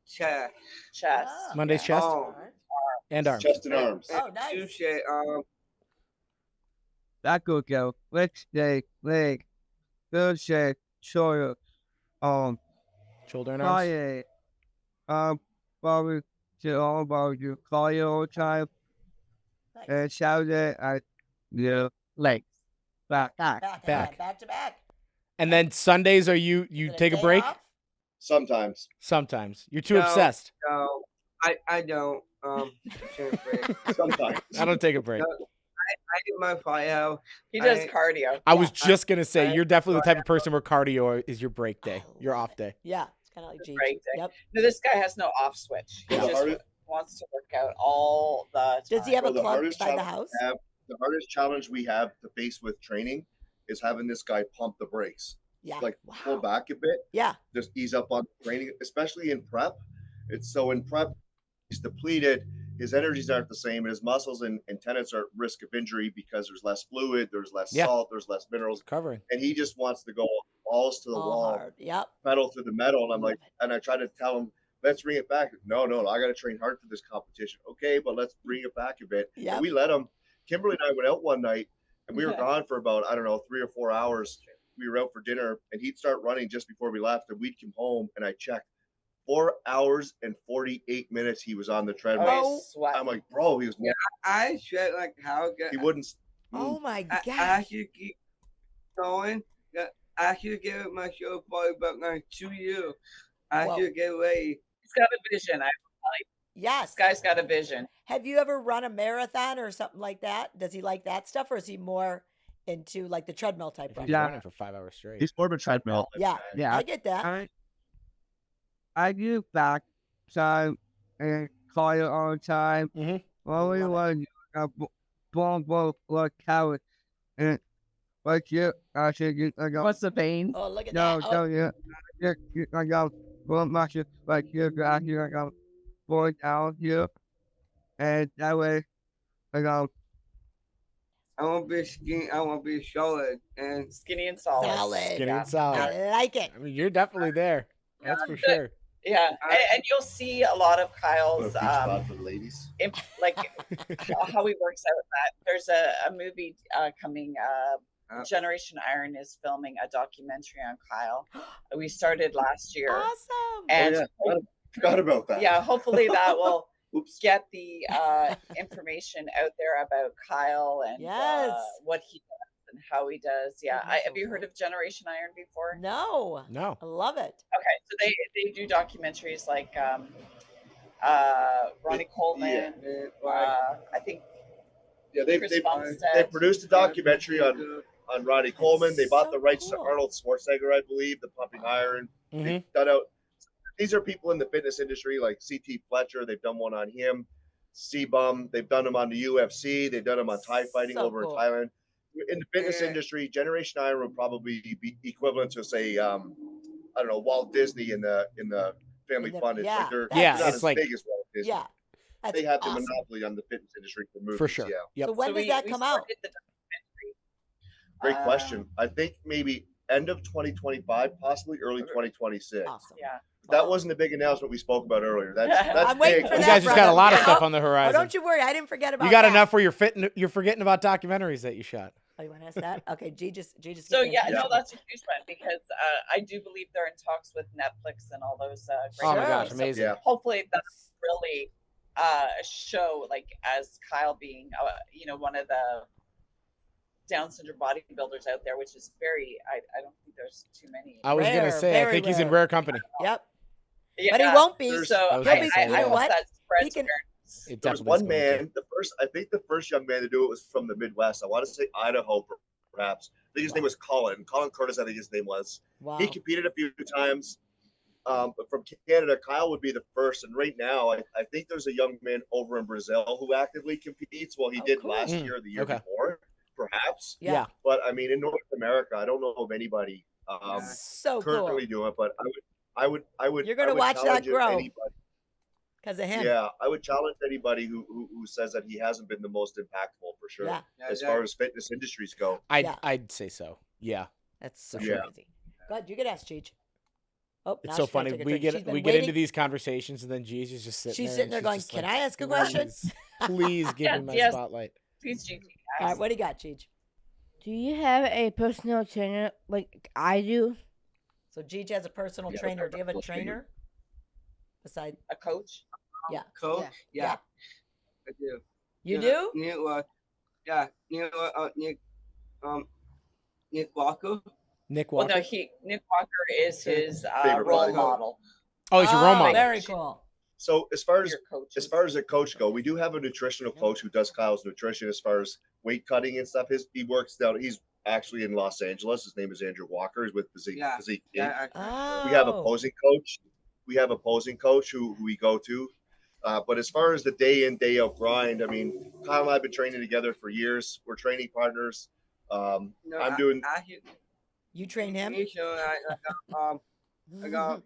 chest. Chest. Ah. Monday's Yeah. chest Oh. and arms. Chest and arms. Oh, nice. Tuesday, back workout. Wednesday, leg. Thursday, shoulder. Shoulder and arms. Friday, probably to all about your cardio all the time. Nice. And Saturday, I Legs. back. Back to back. And then Sundays are you Is it take a day break? off? Sometimes. Sometimes. You're too No. obsessed. No, I don't. Take a break. Sometimes. I don't take a break. I do my fire. He does I- cardio. I was just going to say, I- you're definitely the type of person where cardio is your break day, your off day. Yeah. It's kind of like Gigi. Break day. Yep. No, this guy has no off switch. He The just hardest- wants to work out all the time. Does he have a Well, the club hardest by the challenge house? The hardest challenge we have to face with training is having this guy pump the brakes. Yeah. Like Wow. pull back a bit, Yeah. just ease up on training, especially in prep. It's so in prep, he's depleted. His energies aren't the same, and his muscles and tendons are at risk of injury because there's less fluid, there's less Yeah. salt, there's less minerals, Covering. and he just wants to go balls to the All wall, hard. Yep. pedal to the metal. And I'm Love like, it. and I try to tell him, let's bring it back. No, I got to train hard for this competition. Okay, but let's bring it back a bit. Yep. And we let him. Kimberly and I went out one night, and we were Okay. gone for about 3 or 4 hours. We were out for dinner, and he'd start running just before we left, and we'd come home, and I checked 4 hours and 48 minutes. He was on the treadmill. Oh. He's sweating. I'm like, bro, he was. I sweat like how good. He wouldn't. Oh my I gosh. actually keep going. I should give my show probably about like 2 years. I Whoa. should get ready. He's got a vision. Yes. This guy's got a vision. Have you ever run a marathon or something like that? Does he like that stuff, or is he more into like the treadmill type If run? he's Yeah. running for 5 hours straight. He's more of a treadmill. Yeah. Yeah, I get that. I do back time and cardio all the time. Mhm. All we Love it. want to do blood calories. And like you, I should get like What's the vein? Oh, look at no, that. no, Oh, yeah, I got blood muscle like you, I got blood down here, and that way, I got. I won't be skinny. I won't be solid, and Skinny and solid. solid. Skinny Yeah. and solid. I like it. I mean, you're definitely there. That's for sure. Yeah, and you'll see a lot of Put a Kyle's beach spot for the ladies. like how he works out that. There's a movie coming. Generation Iron is filming a documentary on Kyle. We started last year, Awesome. and Forgot about that. yeah, hopefully that will Oops. get the information out there about Kyle and Yes. what he does and how he does. Yeah, Goodness, have you oh, heard of Generation Iron before? No. No. I love it. Okay, so they do documentaries like Ronnie Coleman. I think Yeah, Chris they Bumstead. produced a documentary on Ronnie Coleman. They bought so the rights to cool. Arnold Schwarzenegger, I believe, the Pumping Iron. Mhm. They've done out. These are people in the fitness industry like CT Fletcher. They've done one on him. C-Bum. They've done them on the UFC. They've done them on Thai fighting So over cool. in Thailand. In the fitness Yeah. industry, Generation Iron would probably be equivalent to say, I don't know, Walt Disney in the Family In the- Fun. It's yeah, like they're Yeah, not it's as like- big as Walt Disney. Yeah. That's They have awesome. the monopoly on the fitness industry for movies. For sure. Yeah. Yep. So when does that come out? started the documentary. Great question. I think maybe end of 2025, possibly early 2026. Awesome. Yeah. That wasn't a big announcement we spoke about earlier. That's I'm waiting big. for You that, guys just got a brother. lot of Yeah. stuff on the Oh, horizon. don't you worry. I didn't forget about You got that. enough where you're forgetting about documentaries that you shot. Oh, you want to ask that? Okay, G just So get the yeah, no, information. that's a huge one because I do believe they're in talks with Netflix and all those great Oh my Sure. gosh, shows. So amazing. Yeah. hopefully that's really show, like, as Kyle being one of the Down syndrome bodybuilders out there, which is very I don't think there's too many. I was gonna Rare, say, I very think he's in rare. rare company. Yep. Yeah, But he won't be. There's- so I was He'll gonna be. say, I You know yeah. hope what? that spreads He can- awareness. It There was definitely one is going to. man, I think the first young man to do it was from the Midwest. I want to say Idaho, perhaps. I think his name was Colin Curtis. I think his name was. Wow. He competed a few times. But from Canada, Kyle would be the first. And right now, I think there's a young man over in Brazil who actively competes. Well, he Oh, did cool. last year, or the year Okay. before, perhaps. Yeah. But I mean, in North America, I don't know of anybody So currently cool. doing it. But I would. You're gonna I would watch that challenge grow. anybody. Because of him. Yeah, I would challenge anybody who says that he hasn't been the most impactful for sure. Yeah. As far as fitness industries go. I'd say so. Yeah. That's so Yeah. crazy. Go ahead. You can ask Cheech. Oh, It's now so she's gonna funny. take a We drink. get She's been into waiting. these conversations, and then G's is just sitting She's there. sitting there and going, she's just "Can like, I ask a question?" "Please, please give me my Yes. spotlight." Please, Gigi. All right. What do you got, Cheech? Do you have a personal trainer like I do? So Cheech has a personal Yeah, trainer. Do you have a personal trainer. trainer? Besides, A coach? yeah. Coach? Yeah. I do. You Yeah, do? Nick Walker. Nick Well, Walker. no, Nick Walker is his Favorite role bodybuilder. model. Oh, he's your role model. Very cool. So as far as Your coach. as far as the coach go, we do have a nutritional coach who does Kyle's nutrition as far as weight cutting and stuff. He works down. He's actually in Los Angeles. His name is Andrew Walker. He's with Physique. Yeah. Physique Inc. Yeah, Oh. We have opposing coach. We have opposing coach who we go to. But as far as the day in, day out grind, I mean, Kyle and I have been training together for years. We're training partners. I'm doing. You train him? I got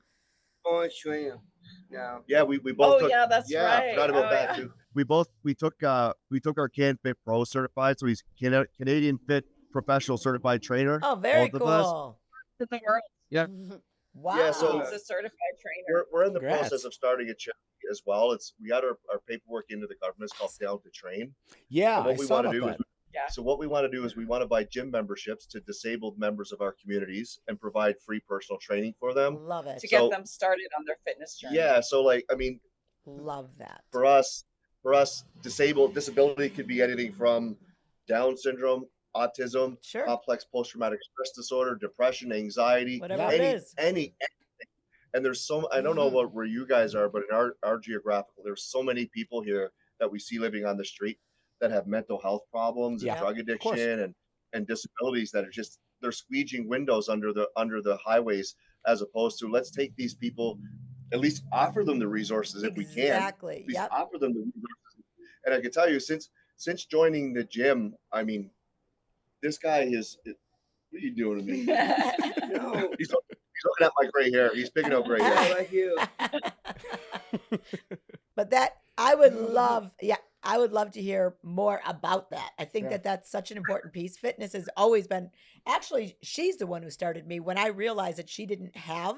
phone trainer now. Yeah, we both. Oh, yeah, that's I right. forgot about Oh, that yeah. too. We took our Can Fit Pro certified, so he's Canadian Fit Professional Certified Trainer. Oh, very both of us. cool. In the world. Yeah. Wow. Yeah, so- He's a certified trainer. We're in the Congrats. process of starting a charity as well. We got our paperwork into the government. It's called Down to Train. Yeah, And what I we saw want to about do that. is Yeah. So what we want to do is we want to buy gym memberships to disabled members of our communities and provide free personal training for them. Love it. To get So- them started on their fitness journey. Yeah, so like I mean, Love that. for us, disability could be anything from Down syndrome, autism, Sure. complex post-traumatic stress disorder, depression, anxiety, Whatever it is. anything. And there's I don't know where you guys are, but in our geographical, there's so many people here that we see living on the street that have mental health problems Yeah, and drug course. addiction and disabilities that are just they're squeeging windows under the highways, as opposed to let's take these people, at least offer them the resources if we can. Exactly. At least Yep. offer them the resources. And I can tell you, since joining the gym, I mean, this guy is. What are you doing to me? No, He's looking at my gray hair. He's picking out gray hair. like you. But that I would love, I would love to hear more about that. I think Yeah. that that's such an important piece. Fitness has always been, actually, she's the one who started me when I realized that she didn't have.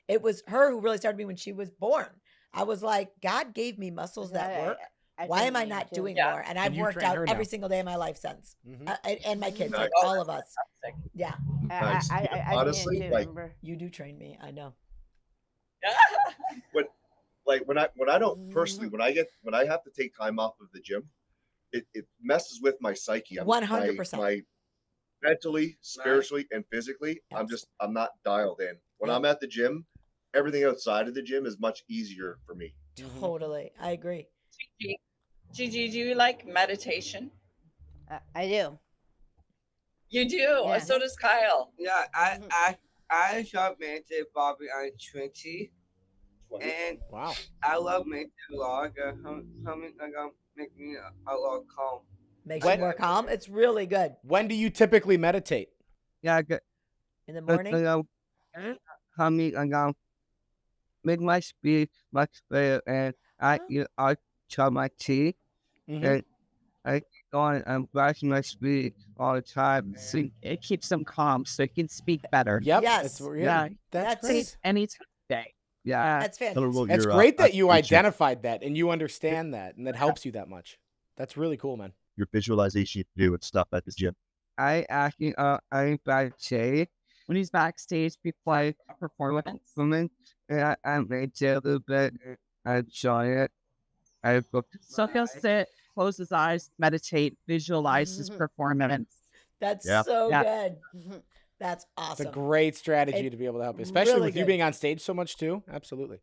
It was her who really started me when she was born. I was like, God gave me muscles that work. Why am I not doing Yeah. more? And I've you worked train out her every now. single day of my life since. Mhm. And my kids, Nice. like all of us. Fantastic. Yeah, Nice. I Honestly, can't like- remember. you do train me. I know. Like when I don't personally, when I have to take time off of the gym, it messes with my psyche. 100%. My mentally, spiritually, and physically, I'm not dialed in. When I'm at the gym, everything outside of the gym is much easier for me. Totally. I agree. Gigi, do you like meditation? I do. You do. Yeah. So does Kyle. Yeah, I shot Mantis Bobby on 20, and Wow. I love Mantis a lot. Make me a lot calm. Makes you more calm. It's really good. When do you typically meditate? Yeah, I got. In the morning. I got make my speed much better, and I chop my teeth, Mhm. and I go on and brushing my speed all the time. So it keeps them calm so you can speak better. Yep. Yes. Yeah. That's That's great. Any time of day. Yeah, That's Tell her fantastic. about It's your, great that you affirmation, identified that and you understand that and that helps you that much. That's really cool, man. your visualization you do and stuff at the gym. I actually I'm backstage. When he's backstage before Like a performance. woman, and I made it a little bit. I enjoy it. I booked. So he'll sit, close his eyes, meditate, visualize his performance. That's Yeah. so Yeah. good. That's It's a awesome. great strategy It- to be able to help you, especially really with you good. being on stage so much too. Absolutely.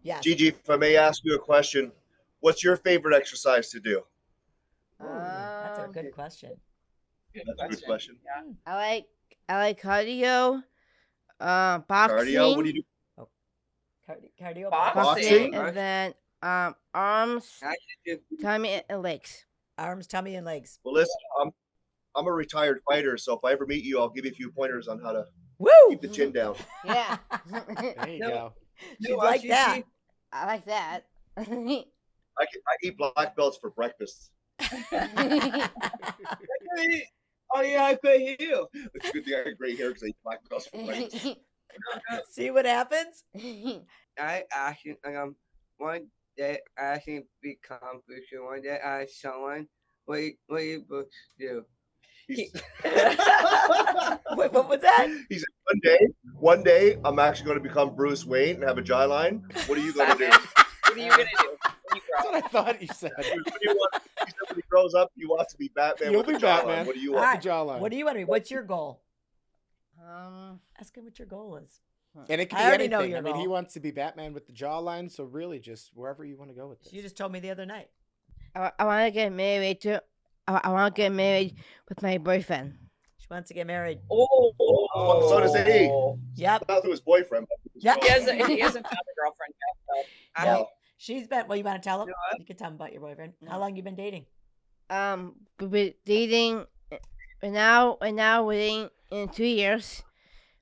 Yes. Gigi, if I may ask you a question, what's your favorite exercise to do? Ooh, that's a good question. That's a good question. Yeah. I like cardio, boxing, Cardio, what do you do? Cardio. Boxing? and then arms, Actually, just tummy, and legs. Arms, tummy, and legs. Well, listen, I'm a retired fighter, so if I ever meet you, I'll give you a few pointers on how to Woo! keep the chin down. Yeah, There you No. go. She'd like that. I like that. I eat black belts for breakfast. Oh yeah, I could hear. It's a good thing I got gray hair because I eat black belts for breakfast. See what happens? I actually one day I actually become Christian. One day I asked someone what you books do. He's- Wait, what was that? He said, one day, I'm actually going to become Bruce Wayne and have a jawline. What are you going to do? What are you gonna do when you That's grow what up? I thought you said. What do you want? He said when he grows up, he wants to be Batman You'll with a be jawline. Batman. What do you All want? right. The jawline. What do you want to be? What's your goal? um, Ask him what your goal is. And it can I be already anything. know I your mean, he goal. wants to be Batman with the jawline, so really just wherever you want to go with this. You just told me the other night. I want to get married to. I want to get married with my boyfriend. She wants to get married. Oh, so does he. Yep. Not to his boyfriend. But to his Yeah. girlfriend. He hasn't found a girlfriend yet. So. No. She's been. Well, you want to tell him? You can tell him about your boyfriend. How long you been dating? We're dating. We're now dating in 2 years,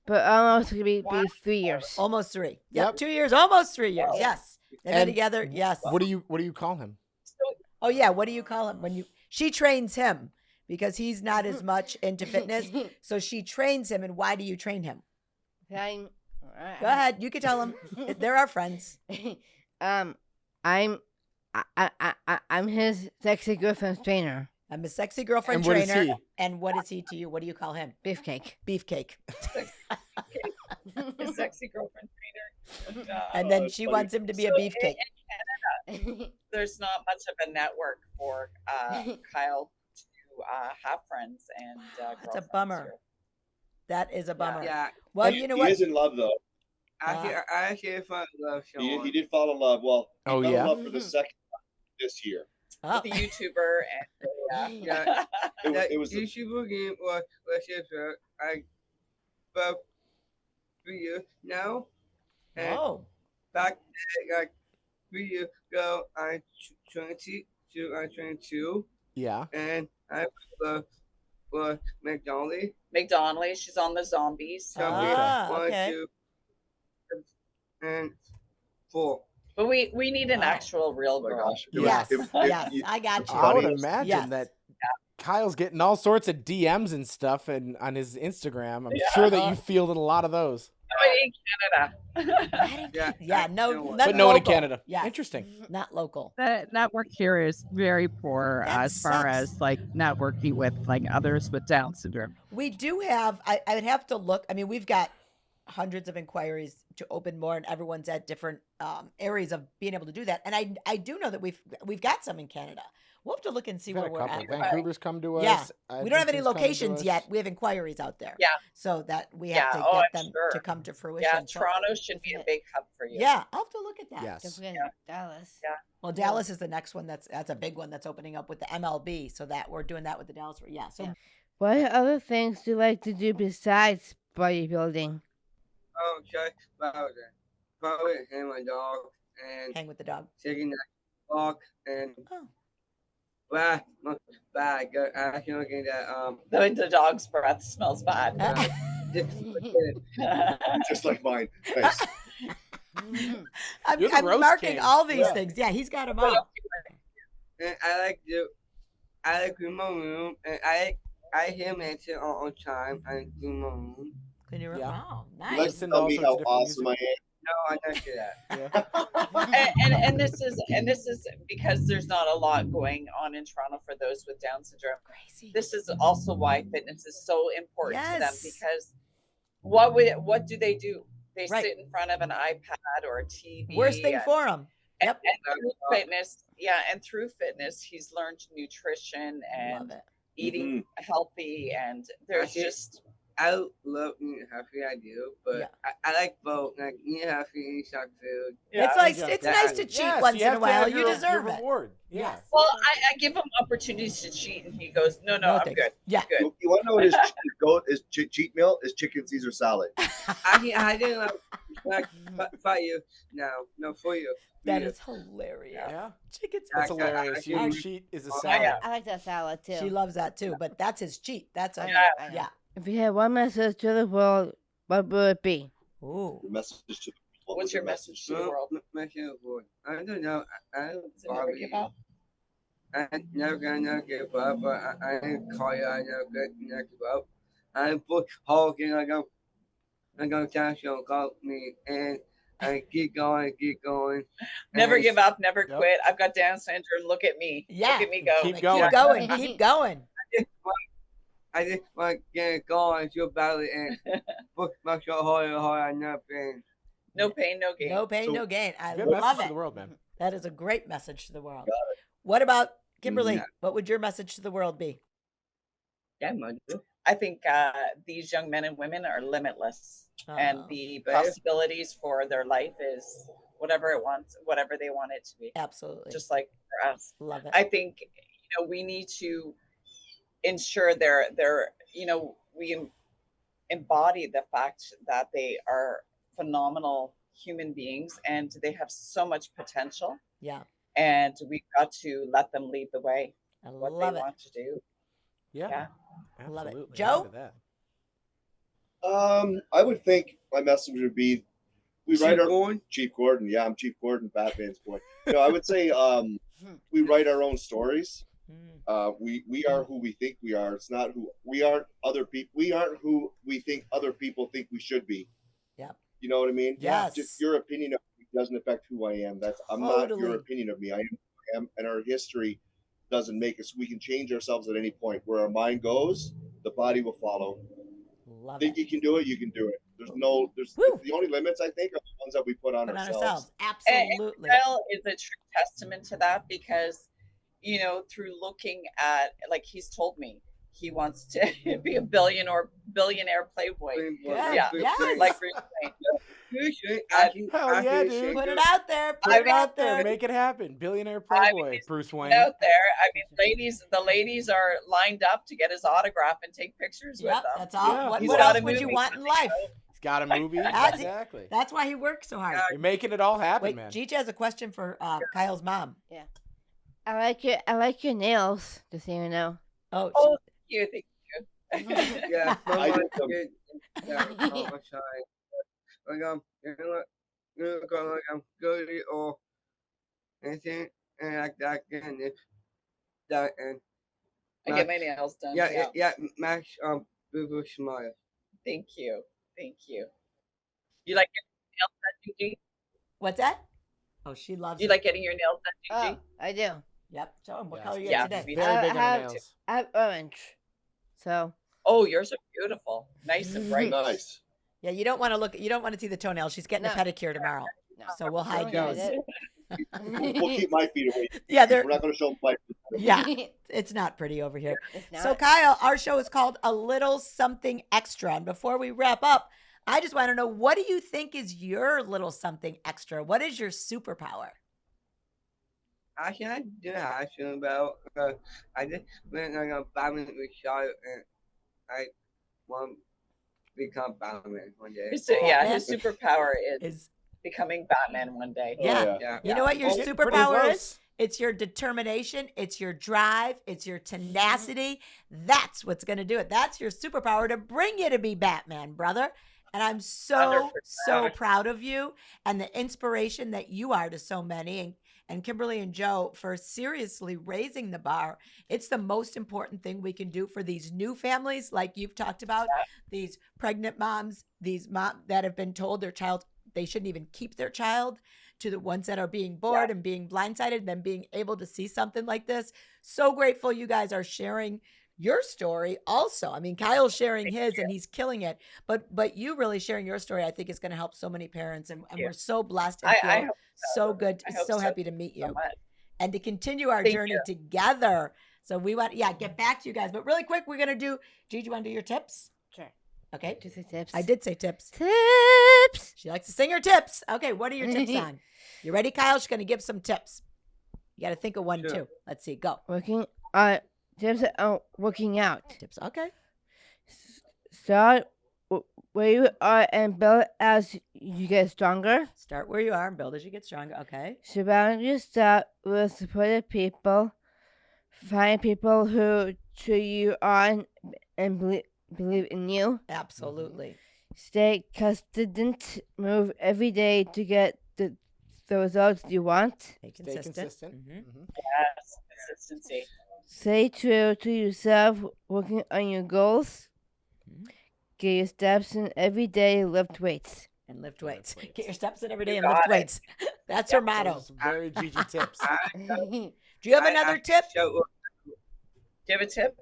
but almost gonna be 3 years. Almost 3. Yep. Yep. 2 years. Almost 3 years. Wow. Yes. They've been And together. Yes. What do you call him? Oh yeah. What do you call him when you? She trains him because he's not as much into fitness. So she trains him. And why do you train him? Go ahead. You can tell him. They're our friends. I'm his sexy girlfriend's trainer. I'm a sexy girlfriend And what is trainer. he? And what is he to you? What do you call him? Beefcake. Beefcake. His sexy girlfriend trainer. And then she wants him to be a So beefcake. There's not much of a network for Kyle to have friends and That's a girlfriends bummer. here. That is a bummer. Yeah, Well, He- you know he what? is in love, though. I actually found love He someone. did fall in love. Well, he Oh, fell yeah? in love for the second time this year. Oh. The YouTuber and Yeah. It was the- YouTuber game was I about 3 years now. And Oh. back like 3 years ago, I'm 22, Yeah. and I was McDonald's. McDonald's. She's on the zombies. So Ah, one, okay. 2, and 4. But we need an Wow. actual real Oh my girl. gosh. It was- Yes. it- it- Yes. you- I got you. I would Funny. imagine Yes. that Kyle's getting all sorts of DMs and stuff and on his Instagram. I'm sure that you fielded a lot of those. In Canada. Yeah, Yeah. No. no one. None But no one in local. Canada. Yeah. Interesting. Not local. The network here is very poor That as far sucks. as like networking with like others with Down syndrome. We do have. I would have to look. I mean, we've got hundreds of inquiries to open more, and everyone's at different areas of being able to do that. And I do know that we've got some in Canada. We'll have to look and see We've got where a we're couple. at. Vancouver's come to us. Yeah. We don't have any Edmonton's come to locations us. yet. We have inquiries out there. Yeah. So that we have Yeah, to oh, get I'm them sure. to come to fruition. Yeah, So- Toronto should be a big hub for you. Yeah, I'll have to look at that. Yes. Don't forget Dallas. Yeah. Well, Dallas is the next one. That's a big one that's opening up with the MLB. So that we're doing that with the Dallas. Yeah. So Yeah. What other things do you like to do besides bodybuilding? Oh, just probably him, my dog, and hang with the dog. taking that walk and Oh. bad. I can look at that The dog's breath smells bad. Just like mine. Nice. I'm, You're the I'm roast marking king. all these Yeah. things. Yeah, he's got them all. And I like clean my room, and I hear mention all time. I clean my room. Clean your room. Yeah. Oh, You nice. like Listen to to tell all me sorts how of different awesome I music. am. No, I don't do that. And this is because there's not a lot going on in Toronto for those with Down syndrome. Crazy. This is also why fitness is so important to them, Yes. because what do? They Right. sit in front of an iPad or a TV. Worst thing for them. Yep. And through fitness, and through fitness, he's learned nutrition Love and it. eating healthy, and there's Okay. just I love eating healthy, I do, but Yeah. I like both. Like eating healthy, eating junk food. It's like Yeah. it's Yeah. nice to cheat Yes, once you in have a to have while. You your deserve it. reward. Yeah. Yes. well, I give him opportunities to cheat, and he goes, "No, No, I'm thanks. good. Yeah. Good." You want to know what his cheat meal is? Chicken Caesar salad. I didn't like for you. No, for you. That is hilarious. Yeah. Chicken's That's I- hilarious. I- Your I- cheat is a I- salad. I like that salad too. She loves that too, but that's his cheat. That's a I know, I know. yeah. If you had one message to the world, what would it be? Ooh. The message to what What's was your the message to the world? I don't know. I don't To never give up. I'm never gonna give up, but I didn't call you. I never gonna give up. I'm put hulking. I'm gonna catch you. Call me, and I keep going. Never and give up, never Yep. Quit. I've got Down syndrome. Look at me. Yeah. Look at me go. Keep Keep going. going. Keep going. I just want to get going so badly and put myself harder. I'm not pain. No pain, no gain. No pain, So- no gain. I Good love message to it. the world, man. That is a great message to the world. What about Kimberly? Yeah. What would your message to the world be? Yeah, man. I think these young men and women are limitless, and Oh, the Right. possibilities for their life is whatever they want it to be. absolutely. Just like for us, love it. I think we need to ensure we embody the fact that they are phenomenal human beings and they have so much potential, yeah. and we've got to let them lead the way, I what love they it. want to do. Yeah. Yeah. Love it. Absolutely. Joe? Into that. I would think my message would be we write our Gordon? Chief Gordon. Yeah, I'm Chief Gordon, Batman's boy. No, I would say we write our own stories. Mm. We are who we think we are. It's not who we aren't. Other people. We aren't who we think other people think we should be. Yep. You know what I mean? Yes. Just your opinion of me doesn't affect who I am. I'm not Totally. your opinion of me. I am who I am, and our history doesn't make us. We can change ourselves at any point. Where our mind goes, the body will follow. Love Think it. you can do it, you can do it. There's Woo. the only limits I think are the ones that we put on Put on ourselves. ourselves. And Absolutely. Kyle is a true testament to that, because through looking at, like, he's told me he wants to be a billionaire playboy, Good. Yeah. Yes. like Bruce Wayne. Hell yeah, dude. Put it out there. Put Put it it out there. there. Make it happen. Billionaire I playboy, mean, Bruce Wayne. Out there, I mean, the ladies are lined up to get his autograph and take pictures with Yep, him. that's all. Yeah. What, He's what got else a would you movie. want in life? He's got a movie. That's- Exactly. That's why he works so hard. You're making it all happen, Wait, man. Gigi has a question for Kyle's mom. I like your nails, just so you know. Oh, Oh, thank you. Yeah, I my did some- kid. Yeah, oh, I'm sorry. Like I'm good or anything, and like that, and that, and I get my nails done. yeah, Max, boo boo smile. Thank you. You like getting your nails done, Gigi? what's that? Oh, she loves You it. like getting your nails done, Gigi? Oh, I do. Yep. Show him what Yes. color you Yeah, got me today. Very I big on have- the nails. I have orange. So Oh, yours are beautiful, nice and bright. Nice. Yeah, you don't want to look. You don't want to see the toenails. She's getting a No. pedicure tomorrow, no. so we'll hide Don't yours. hide We'll keep my feet away. Yeah, they're We're not going to show them my feet. yeah. It's not pretty over here. It's not. So, Kyle, our show is called A Little Something Extra. And before we wrap up, I just want to know, what do you think is your little something extra? What is your superpower? I can't do that. I feel about. I just went like a badminton with Charlotte, and I want to become Batman one day. His superpower is Is becoming Batman one day. Oh, Yeah. Yeah. you know what your Oh, pretty superpower close. is? It's your determination, it's your drive, it's your tenacity. That's what's going to do it. That's your superpower to bring you to be Batman, brother. And I'm so 100%. proud of you and the inspiration that you are to so many. And Kimberly and Joe, for seriously raising the bar. It's the most important thing we can do for these new families, like you've talked about, these pregnant moms, these moms that have been told their child they shouldn't even keep their child, to the ones that are being bored and being blindsided, then being able to see something like this. So grateful you guys are sharing your story also. I mean, Kyle's sharing his and he's killing it, but you really sharing your story, I think, is going to help so many parents, and we're so blessed and I feel hope so good, I hope so so. happy to meet So you much. and to continue our Thank journey you. together. So we want, get back to you guys, but really quick, we're going to do, Gigi, you want to do your tips? Sure. Okay. To say tips. I did say tips. Tips. She likes to sing her tips. Okay, what are your tips on? You ready, Kyle? She's going to give some tips. You got to think of one, Sure. too. Let's see. Go. Tips on working out. Tips. Okay. Start where you are and build as you get stronger. Start where you are and build as you get stronger. Okay. Surround yourself with supportive people. Find people who cheer you on and believe in you. Absolutely. Stay consistent. Move every day to get the results you want. Stay Stay consistent. consistent. Mhm. Mhm. Yes, consistency. Stay true to yourself, working on your goals. Mhm. Get your steps in every day, lift weights. And lift weights. weights. Get your steps in every day You and lift got it. weights. That's her Those motto. are some very Gigi tips. Do you have another tip? Do you have a tip?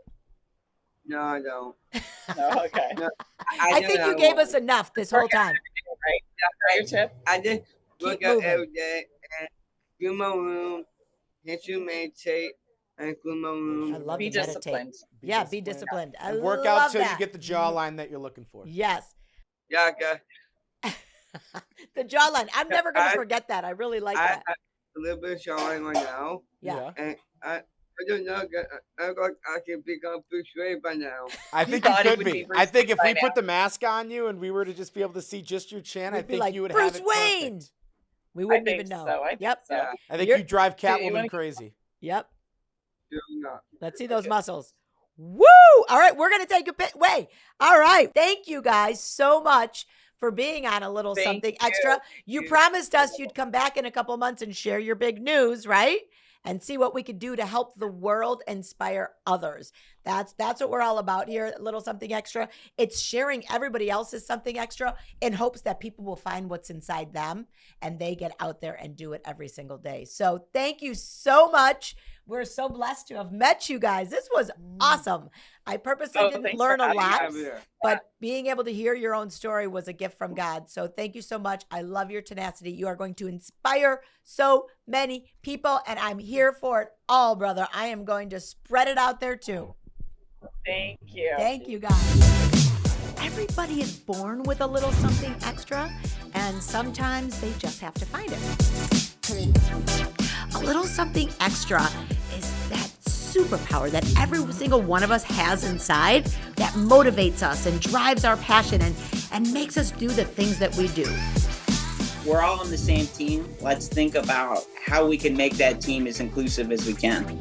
No, I don't. No, okay. No, I think you gave us enough this whole time. Right? That's your tip. I just work Keep out moving. every day and do my room, and to meditate, and clean my room. I love Be to meditate. disciplined. Be disciplined. I And work love out till that. you get the jawline that you're looking for. Yes. Yeah, okay. The jawline. I'm never going to I- forget that. I really like I that. have a little bit of showing right now, Yeah. and I don't know. I got I can become pretty straight by now. I You think you thought it could would be. be Bruce I think if Wayne we by put the mask on you and we were to just be able to see just your chin, I We'd be think like, you would Bruce have it Wayne. perfect. We I wouldn't think even know. so. I think Yep. so. Yeah. I think You're- you drive So you Catwoman wanna- crazy. Yep. Do not. Let's see those muscles. Woo! All right, we're going to take a bit. Wait. All right. Thank you guys so much for being on A Little Thank Something you. Extra. You you. promised us you'd come back in a couple months and share your big news, right? And see what we could do to help the world inspire others. That's what we're all about here at Little Something Extra. It's sharing everybody else's something extra in hopes that people will find what's inside them and they get out there and do it every single day. So thank you so much. We're so blessed to have met you guys. This was awesome. I purposely didn't thanks learn for a having lot, us. but being able to hear your own story was a gift from God. So thank you so much. I love your tenacity. You are going to inspire so many people, and I'm here for it all, brother. I am going to spread it out there too. Thank you. Thank you, guys. Everybody is born with a little something extra, and sometimes they just have to find it. A little something extra is that superpower that every single one of us has inside that motivates us and drives our passion and makes us do the things that we do. We're all on the same team. Let's think about how we can make that team as inclusive as we can.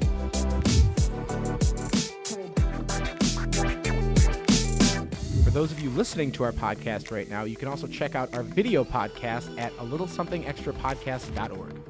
For those of you listening to our podcast right now, you can also check out our video podcast at alittlesomethingextrapodcast.org.